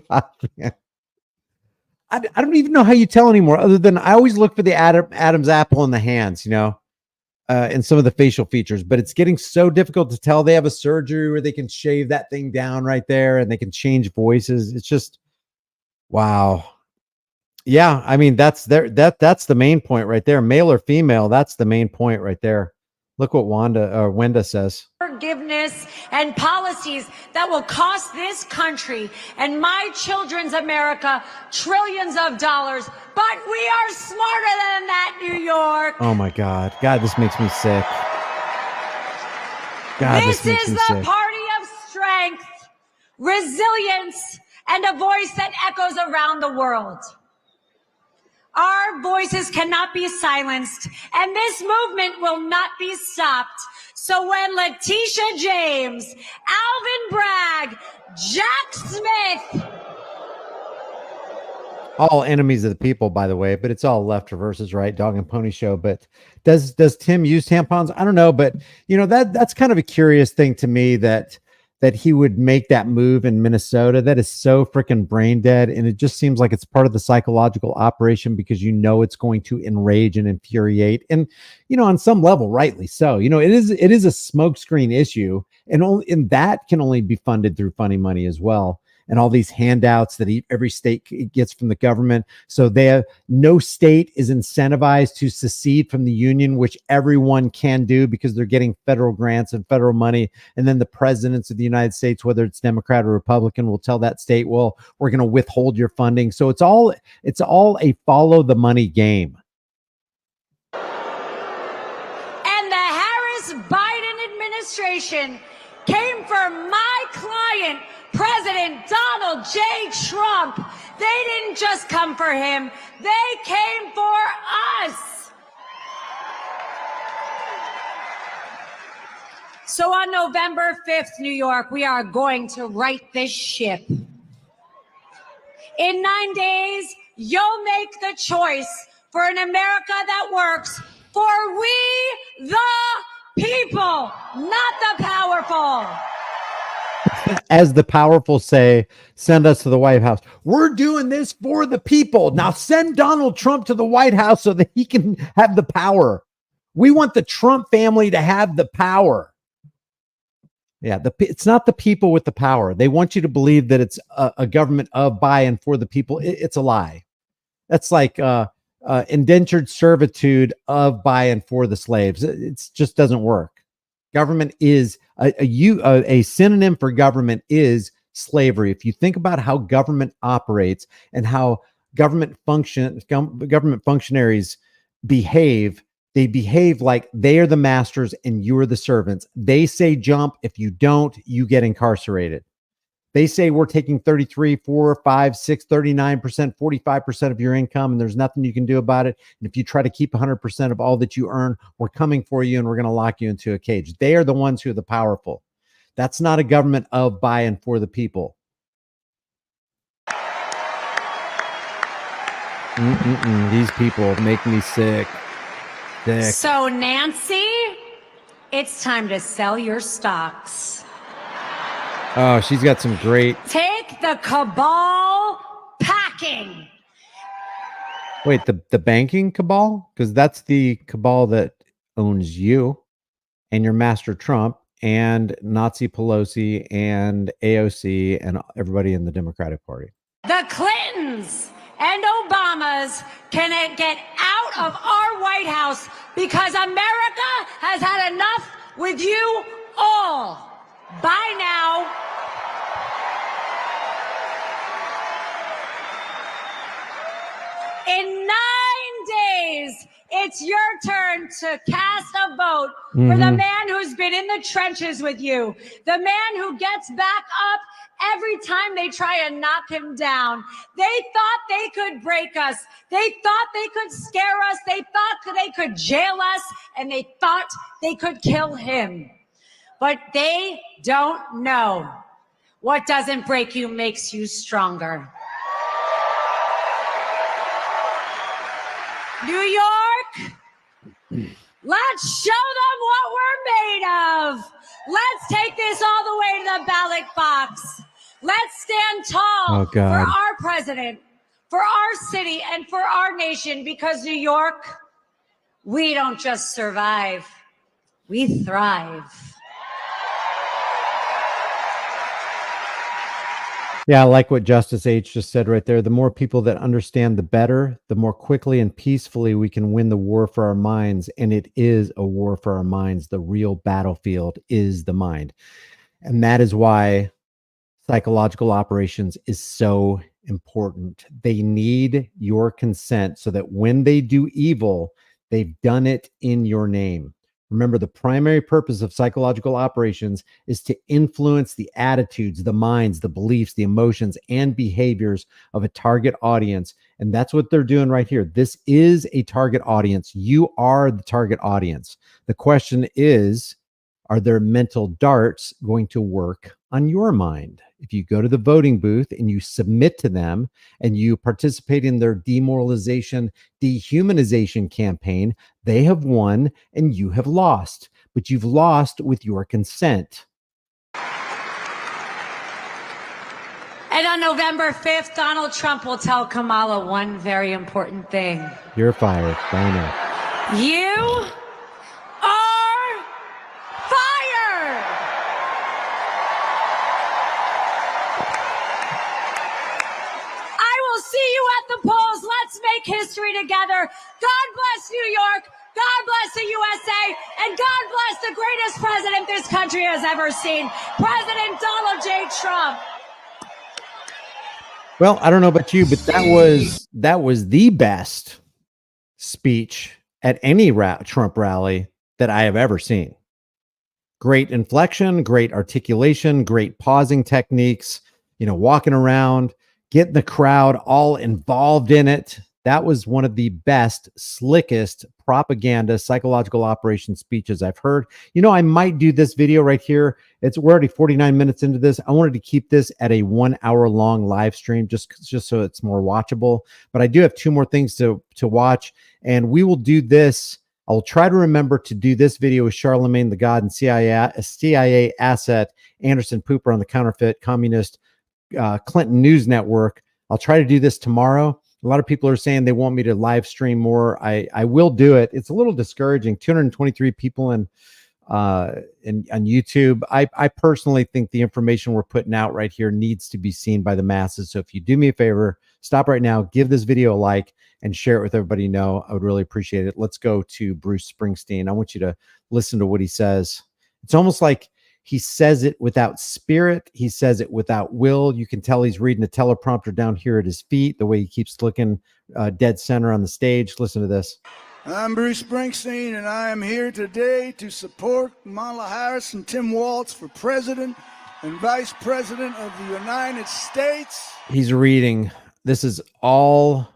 Speaker 1: God, man. I don't even know how you tell anymore, other than I always look for the Adam's apple in the hands, and some of the facial features, but it's getting so difficult to tell. They have a surgery where they can shave that thing down right there and they can change voices. It's just, wow. Yeah. I mean, that's the main point right there. Male or female. That's the main point right there. Look what Wenda says.
Speaker 5: Forgiveness and policies that will cost this country and my children's America trillions of dollars. But we are smarter than that, New York.
Speaker 1: Oh my God. God, this makes me sick. God,
Speaker 5: this is the party of strength, resilience, and a voice that echoes around the world. Our voices cannot be silenced, and this movement will not be stopped. So when Letitia James, Alvin Bragg, Jack Smith,
Speaker 1: all enemies of the people, by the way, but it's all left versus right, dog and pony show. But does Tim use tampons? I don't know, but that's kind of a curious thing to me that he would make that move in Minnesota. That is so freaking brain dead. And it just seems like it's part of the psychological operation because it's going to enrage and infuriate. And, on some level, rightly so. It is a smokescreen issue. And that can only be funded through funny money as well. And all these handouts that every state gets from the government. So no state is incentivized to secede from the union, which everyone can do because they're getting federal grants and federal money. And then the presidents of the United States, whether it's Democrat or Republican, will tell that state, well, we're going to withhold your funding. So it's all a follow the money game.
Speaker 5: and the Harris-Biden administration came for my client, President Donald J. Trump. They didn't just come for him, they came for us. So on November 5th, New York, we are going to right this ship. In 9 days, you'll make the choice for an America that works for we the people, not the powerful.
Speaker 1: As the powerful say, send us to the White House. We're doing this for the people. Now send Donald Trump to the White House so that he can have the power. We want the Trump family to have the power. Yeah, it's not the people with the power. They want you to believe that it's a government of, by, and for the people. It's a lie. That's like indentured servitude of, by, and for the slaves. It just doesn't work. Government is a synonym for government is slavery. If you think about how government operates and how government functionaries behave, they behave like they are the masters and you are the servants. They say jump. If you don't, you get incarcerated. They say we're taking 33, 4, 5, 6, 39%, 45% of your income, and there's nothing you can do about it. And if you try to keep 100% of all that you earn, we're coming for you and we're going to lock you into a cage. They are the ones who are the powerful. That's not a government of, by, and for the people. These people make me sick.
Speaker 5: So, Nancy, it's time to sell your stocks.
Speaker 1: Oh, she's got some great...
Speaker 5: Take the cabal packing.
Speaker 1: Wait, the banking cabal? Because that's the cabal that owns you and your master Trump and Nazi Pelosi and AOC and everybody in the Democratic Party.
Speaker 5: The Clintons and Obamas can get out of our White House because America has had enough with you all. Bye now. In 9 days, it's your turn to cast a vote for the man who's been in the trenches with you, the man who gets back up every time they try and knock him down. They thought they could break us. They thought they could scare us. They thought they could jail us, and they thought they could kill him. But they don't know. What doesn't break you makes you stronger. New York, let's show them what we're made of. Let's take this all the way to the ballot box. Let's stand tall for our president, for our city, and for our nation, because New York, we don't just survive, we thrive.
Speaker 1: Yeah, I like what Justice H just said right there. The more people that understand, the better, the more quickly and peacefully we can win the war for our minds. And it is a war for our minds. The real battlefield is the mind. And that is why psychological operations is so important. They need your consent so that when they do evil, they've done it in your name. Remember, the primary purpose of psychological operations is to influence the attitudes, the minds, the beliefs, the emotions, and behaviors of a target audience. And that's what they're doing right here. This is a target audience. You are the target audience. The question is, are their mental darts going to work on your mind? If you go to the voting booth and you submit to them and you participate in their demoralization, dehumanization campaign, they have won and you have lost, but you've lost with your consent.
Speaker 5: And on November 5th, Donald Trump will tell Kamala one very important thing.
Speaker 1: You're fired. Bye now.
Speaker 5: You are fired. I will see you at the polls. Let's make history together. God bless New York. God bless the USA. And God bless the greatest president this country has ever seen, President Donald J. Trump.
Speaker 1: Well, I don't know about you, but that was the best speech at any Trump rally that I have ever seen. Great inflection, great articulation, great pausing techniques, walking around, getting the crowd all involved in it. That was one of the best, slickest propaganda psychological operation speeches I've heard. I might do this video right here. We're already 49 minutes into this. I wanted to keep this at a 1 hour long live stream just so it's more watchable. But I do have 2 more things to watch, and we will do this. I'll try to remember to do this video with Charlemagne the God and CIA asset Anderson Pooper on the counterfeit communist Clinton News Network. I'll try to do this tomorrow. A lot of people are saying they want me to live stream more. I will do it. It's a little discouraging. 223 people on YouTube. I personally think the information we're putting out right here needs to be seen by the masses. So if you do me a favor, stop right now, give this video a like, and share it with everybody you know. I would really appreciate it. Let's go to Bruce Springsteen. I want you to listen to what he says. It's almost like he says it without spirit. He says it without will. You can tell he's reading a teleprompter down here at his feet, the way he keeps looking dead center on the stage. Listen to this.
Speaker 6: I'm Bruce Springsteen, and I am here today to support Kamala Harris and Tim Walz for president and vice president of the United States.
Speaker 1: He's reading. This is all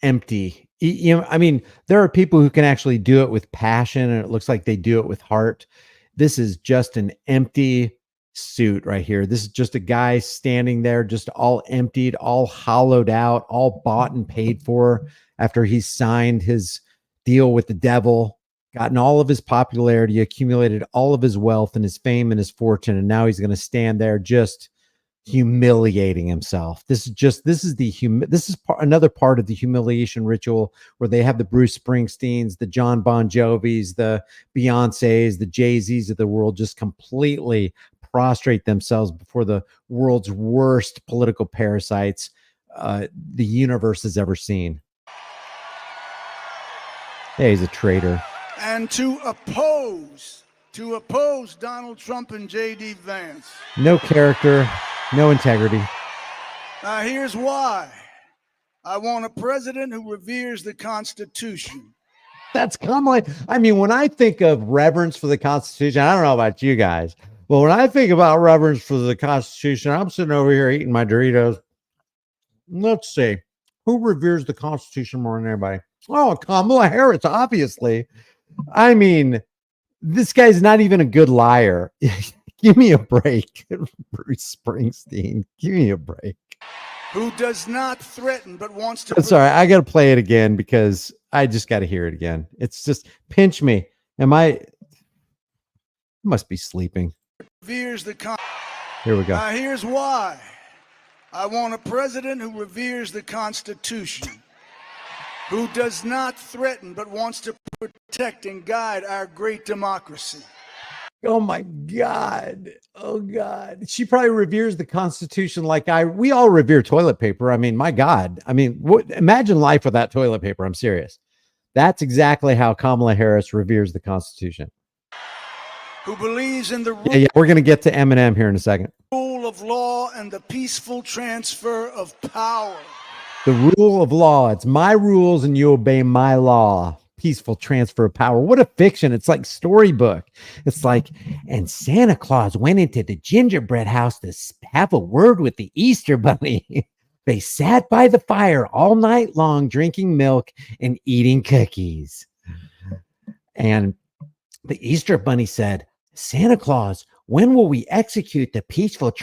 Speaker 1: empty. You know, I mean, there are people who can actually do it with passion, and it looks like they do it with heart. This is just an empty suit right here. This is just a guy standing there, just all emptied, all hollowed out, all bought and paid for after he signed his deal with the devil, gotten all of his popularity, accumulated all of his wealth and his fame and his fortune, and now he's going to stand there just humiliating himself. This is another part of the humiliation ritual, where they have the Bruce Springsteens, the John Bon Jovis, the Beyoncés, the Jay-Z's of the world just completely prostrate themselves before the world's worst political parasites the universe has ever seen. Yeah, he's a traitor.
Speaker 6: And to oppose Donald Trump and J.D. Vance.
Speaker 1: No character, no integrity.
Speaker 6: Now here's why. I want a president who reveres the Constitution.
Speaker 1: That's Kamala. I mean, when I think of reverence for the Constitution, I don't know about you guys, but when I think about reverence for the Constitution, I'm sitting over here eating my Doritos. Let's see. Who reveres the Constitution more than anybody? Oh, Kamala Harris, obviously. I mean, this guy's not even a good liar. Give me a break, Bruce Springsteen. Give me a break.
Speaker 6: Who does not threaten but wants to...
Speaker 1: Sorry, I got to play it again because I just got to hear it again. It's just, pinch me. Must be sleeping.
Speaker 6: Reveres the
Speaker 1: Here we go.
Speaker 6: Now here's why. I want a president who reveres the Constitution, who does not threaten but wants to protect and guide our great democracy.
Speaker 1: Oh my God. Oh God. She probably reveres the Constitution like we all revere toilet paper. I mean, my God. I mean, imagine life without toilet paper. I'm serious. That's exactly how Kamala Harris reveres the Constitution.
Speaker 6: Who believes in the
Speaker 1: Yeah, we're going to get to Eminem here in a second.
Speaker 6: rule of law and the peaceful transfer of power.
Speaker 1: The rule of law. It's my rules and you obey my law. Peaceful transfer of power. What a fiction. It's like storybook. It's like, and Santa Claus went into the gingerbread house to have a word with the Easter bunny. They sat by the fire all night long, drinking milk and eating cookies. And the Easter bunny said, Santa Claus, when will we execute the peaceful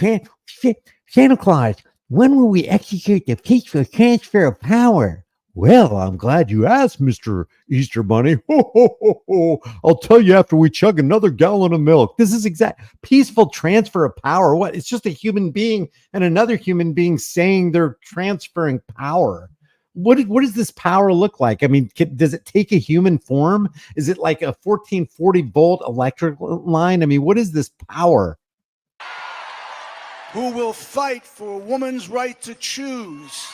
Speaker 1: Santa Claus, when will we execute the peaceful transfer of power? Well, I'm glad you asked, Mr. Easter Bunny. Ho, ho, ho, ho. I'll tell you after we chug another gallon of milk. This is exact peaceful transfer of power. What? It's just a human being and another human being saying they're transferring power. What does this power look like? I mean, does it take a human form? Is it like a 1440 volt electric line? I mean, what is this power?
Speaker 6: Who will fight for a woman's right to choose?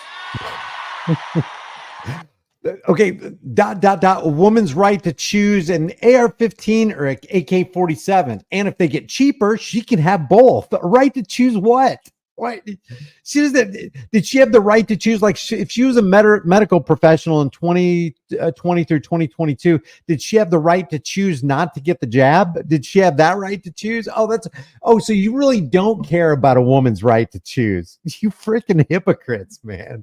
Speaker 1: Okay, ... a woman's right to choose an AR-15 or an AK-47. And if they get cheaper, she can have both. A right to choose what? What? She doesn't. Did she have the right to choose? Like, if she was a medical professional in 2020 through 2022, did she have the right to choose not to get the jab? Did she have that right to choose? So you really don't care about a woman's right to choose. You freaking hypocrites, man.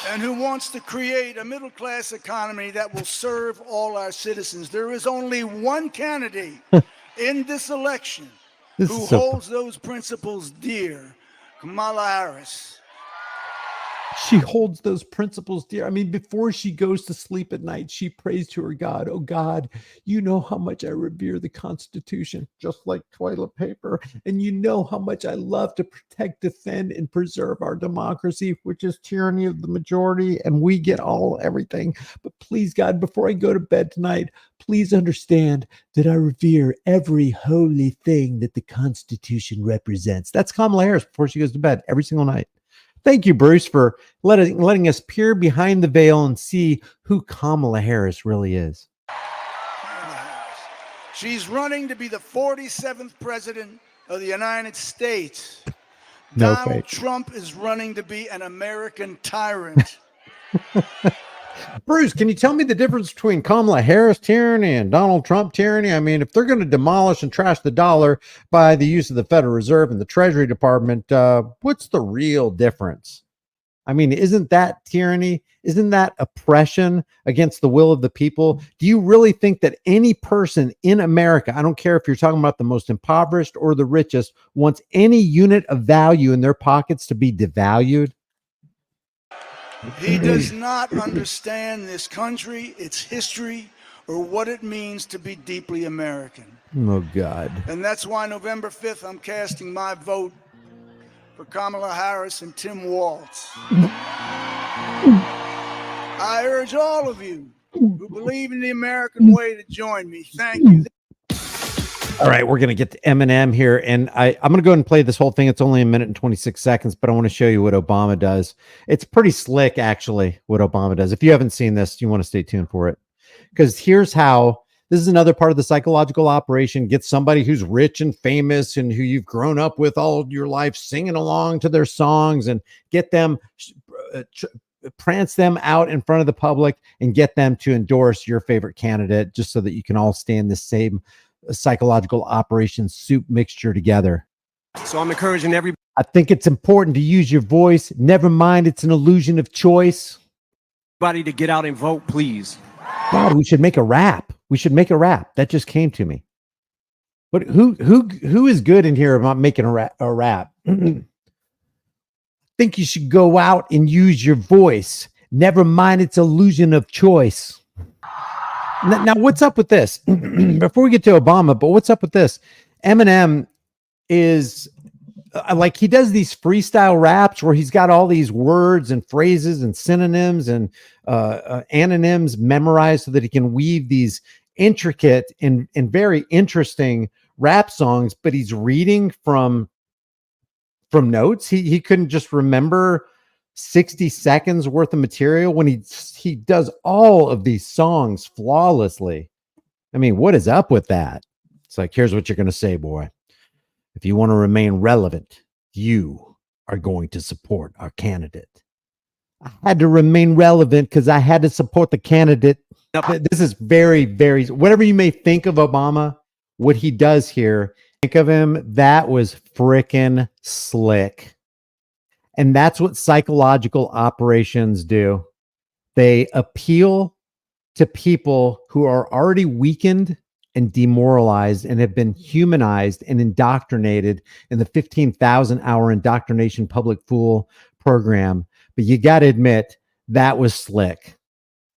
Speaker 6: And who wants to create a middle-class economy that will serve all our citizens. There is only one candidate in this election who holds those principles dear, Kamala Harris.
Speaker 1: She holds those principles dear. I mean, before she goes to sleep at night, she prays to her God. Oh God, you know how much I revere the Constitution, just like toilet paper. And you know how much I love to protect, defend, and preserve our democracy, which is tyranny of the majority. And we get everything. But please, God, before I go to bed tonight, please understand that I revere every holy thing that the Constitution represents. That's Kamala Harris before she goes to bed every single night. Thank you, Bruce, for letting us peer behind the veil and see who Kamala Harris really is.
Speaker 6: She's running to be the 47th president of the United States.
Speaker 1: No
Speaker 6: Donald
Speaker 1: fake.
Speaker 6: Trump is running to be an American tyrant.
Speaker 1: Bruce, can you tell me the difference between Kamala Harris tyranny and Donald Trump tyranny? I mean, if they're going to demolish and trash the dollar by the use of the Federal Reserve and the Treasury Department, what's the real difference? I mean, isn't that tyranny? Isn't that oppression against the will of the people? Do you really think that any person in America, I don't care if you're talking about the most impoverished or the richest, wants any unit of value in their pockets to be devalued?
Speaker 6: He does not understand this country, its history, or what it means to be deeply American.
Speaker 1: Oh, God.
Speaker 6: And that's why November 5th, I'm casting my vote for Kamala Harris and Tim Walz. I urge all of you who believe in the American way to join me. Thank you.
Speaker 1: All right, we're going to get to Eminem here, and I'm going to go ahead and play this whole thing. It's only 1 minute and 26 seconds, but I want to show you what Obama does. It's pretty slick, actually, what Obama does. If you haven't seen this, you want to stay tuned for it, because here's how. This is another part of the psychological operation. Get somebody who's rich and famous and who you've grown up with all your life singing along to their songs, and get them, prance them out in front of the public and get them to endorse your favorite candidate, just so that you can all stay in the same psychological operation soup mixture together.
Speaker 7: So I'm encouraging everybody.
Speaker 1: I think it's important to use your voice. Never mind, it's an illusion of choice.
Speaker 7: To get out and vote, please.
Speaker 1: God, we should make a rap. We should make a rap. That just came to me. But who is good in here about making a rap? I think you should go out and use your voice. Never mind, it's illusion of choice. Now, what's up with this? Before we get to Obama, but what's up with this? Eminem is like, he does these freestyle raps where he's got all these words and phrases and synonyms and anonyms memorized so that he can weave these intricate and very interesting rap songs, but he's reading from notes. He couldn't just remember 60 seconds worth of material when he does all of these songs flawlessly. I mean, what is up with that? It's like, here's what you're going to say, boy. If you want to remain relevant, you are going to support our candidate. I had to remain relevant because I had to support the candidate. This is very, very, whatever you may think of Obama, what he does here, think of him, that was freaking slick. And that's what psychological operations do. They appeal to people who are already weakened and demoralized and have been humanized and indoctrinated in the 15,000 hour indoctrination public fool program. But you got to admit, that was slick.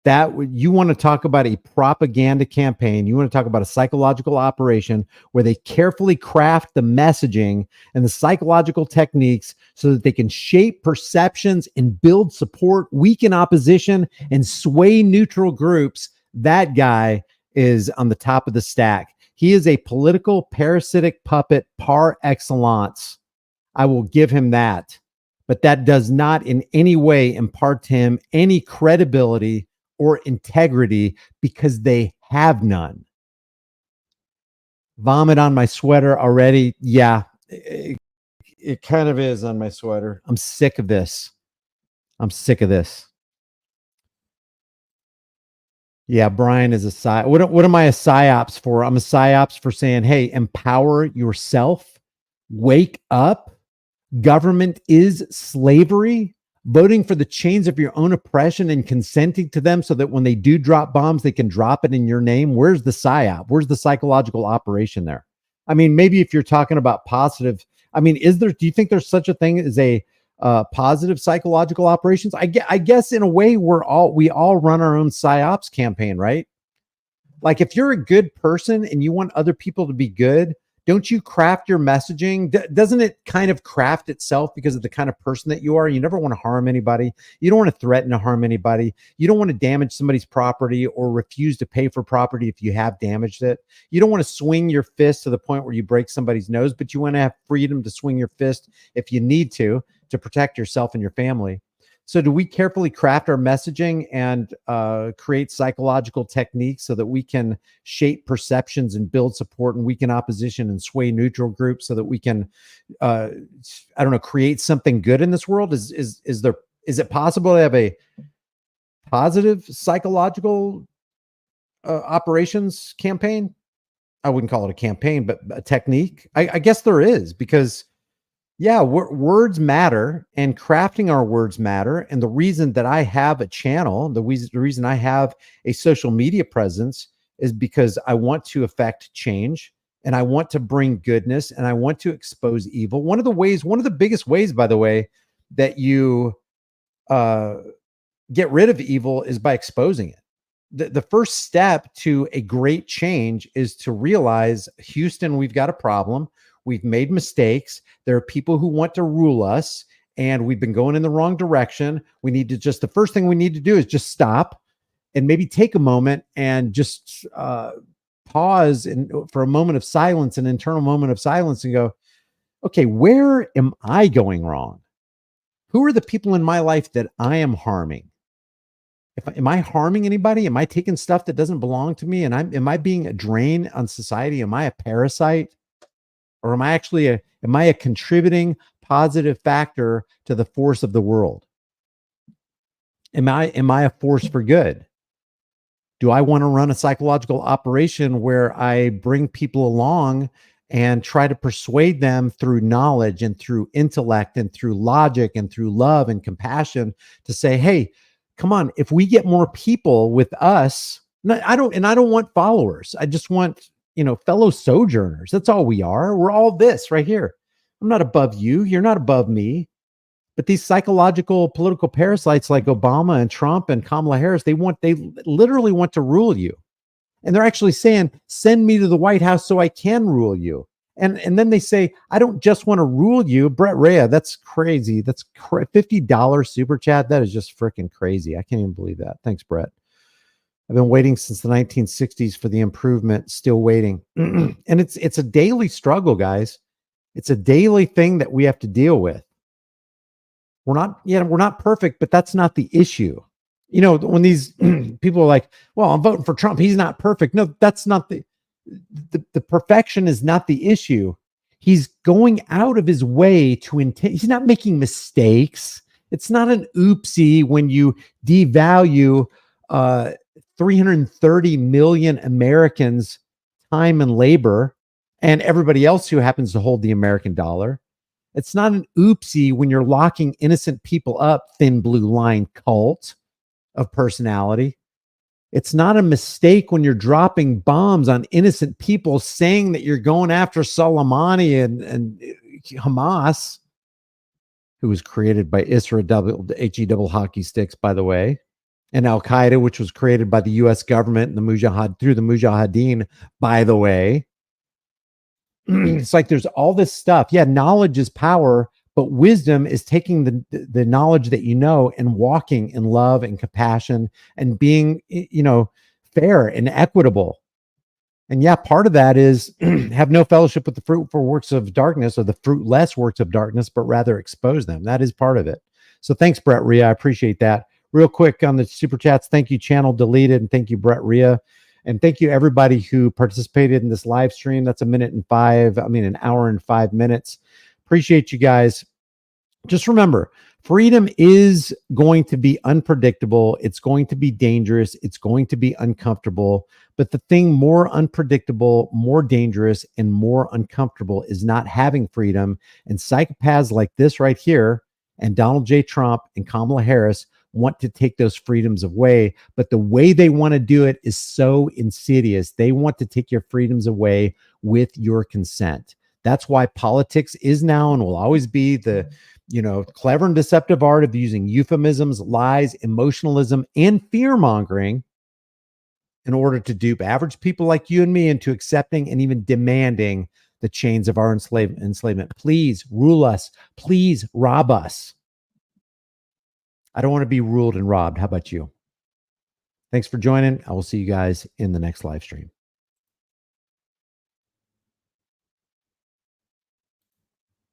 Speaker 1: That you want to talk about a propaganda campaign. You want to talk about a psychological operation where they carefully craft the messaging and the psychological techniques so that they can shape perceptions and build support, weaken opposition, and sway neutral groups. That guy is on the top of the stack. He is a political parasitic puppet par excellence. I will give him that. But that does not in any way impart to him any credibility or integrity, because they have none. Vomit on my sweater already. Yeah, it kind of is on my sweater. I'm sick of this. I'm sick of this. Yeah, Brian is a psy. What am I a psyops for? I'm a psyops for saying, hey, empower yourself. Wake up. Government is slavery. Voting for the chains of your own oppression and consenting to them so that when they do drop bombs, they can drop it in your name. Where's the psyop? Where's the psychological operation there? I mean, maybe if you're talking about positive, I mean, do you think there's such a thing as a positive psychological operations. I guess in a way we all run our own PSYOPs campaign, right? Like if you're a good person and you want other people to be good, don't you craft your messaging? Doesn't it kind of craft itself because of the kind of person that you are? You never want to harm anybody. You don't want to threaten to harm anybody. You don't want to damage somebody's property or refuse to pay for property if you have damaged it. You don't want to swing your fist to the point where you break somebody's nose, but you want to have freedom to swing your fist if you need to protect yourself and your family. So do we carefully craft our messaging and create psychological techniques so that we can shape perceptions and build support and weaken opposition and sway neutral groups so that we can, create something good in this world? Is it possible to have a positive psychological operations campaign? I wouldn't call it a campaign, but a technique. I guess there is, because yeah, words matter, and crafting our words matter. And the reason that I have a channel, the reason I have a social media presence is because I want to affect change, and I want to bring goodness, and I want to expose evil. One of the biggest ways, by the way, that you get rid of evil is by exposing it. The first step to a great change is to realize, Houston, we've got a problem. We've made mistakes. There are people who want to rule us, and we've been going in the wrong direction. We need to the first thing we need to do is just stop and maybe take a moment and just pause for a moment of silence, an internal moment of silence, and go, okay, where am I going wrong? Who are the people in my life that I am harming? Am I harming anybody? Am I taking stuff that doesn't belong to me? And am I being a drain on society? Am I a parasite? Or am I a contributing positive factor to the force of the world? Am I a force for good? Do I want to run a psychological operation where I bring people along and try to persuade them through knowledge and through intellect and through logic and through love and compassion to say, hey, come on, if we get more people with us, I don't want followers. I just want, fellow sojourners. That's all we are. We're all this right here. I'm not above you. You're not above me. But these psychological political parasites like Obama and Trump and Kamala Harris, they literally want to rule you. And they're actually saying, send me to the White House so I can rule you. And then they say, I don't just want to rule you. Brett Rea, that's crazy. That's $50 super chat. That is just freaking crazy. I can't even believe that. Thanks, Brett. I've been waiting since the 1960s for the improvement, still waiting. And it's a daily struggle, guys. It's a daily thing that we have to deal with. We're not perfect, but that's not the issue. When these people are like, well, I'm voting for Trump, he's not perfect. No, that's not the perfection is not the issue. He's going out of his way he's not making mistakes. It's not an oopsie when you devalue 330 million Americans' time and labor and everybody else who happens to hold the American dollar. It's not an oopsie when you're locking innocent people up, thin blue line cult of personality. It's not a mistake when you're dropping bombs on innocent people, saying that you're going after Soleimani and Hamas, who was created by Isra double hockey sticks, by the way, and Al Qaeda, which was created by the U.S. government and through the Mujahideen, by the way. It's like there's all this stuff. Yeah, knowledge is power, but wisdom is taking the knowledge that you know and walking in love and compassion and being, fair and equitable. And yeah, part of that is have no fellowship with the fruitful works of darkness or the fruitless works of darkness, but rather expose them. That is part of it. So thanks, Brett Rea. I appreciate that. Real quick on the super chats. Thank you, Channel Deleted. And thank you, Brett Rea. And thank you, everybody who participated in this live stream. That's an hour and 5 minutes. Appreciate you guys. Just remember, freedom is going to be unpredictable. It's going to be dangerous. It's going to be uncomfortable. But the thing more unpredictable, more dangerous, and more uncomfortable is not having freedom. And psychopaths like this right here, and Donald J. Trump and Kamala Harris want to take those freedoms away. But the way they want to do it is so insidious. They want to take your freedoms away with your consent. That's why politics is now and will always be the clever and deceptive art of using euphemisms, lies, emotionalism, and fear-mongering in order to dupe average people like you and me into accepting and even demanding the chains of our enslavement. Please rule us. Please rob us. I don't want to be ruled and robbed. How about you? Thanks for joining. I will see you guys in the next live stream.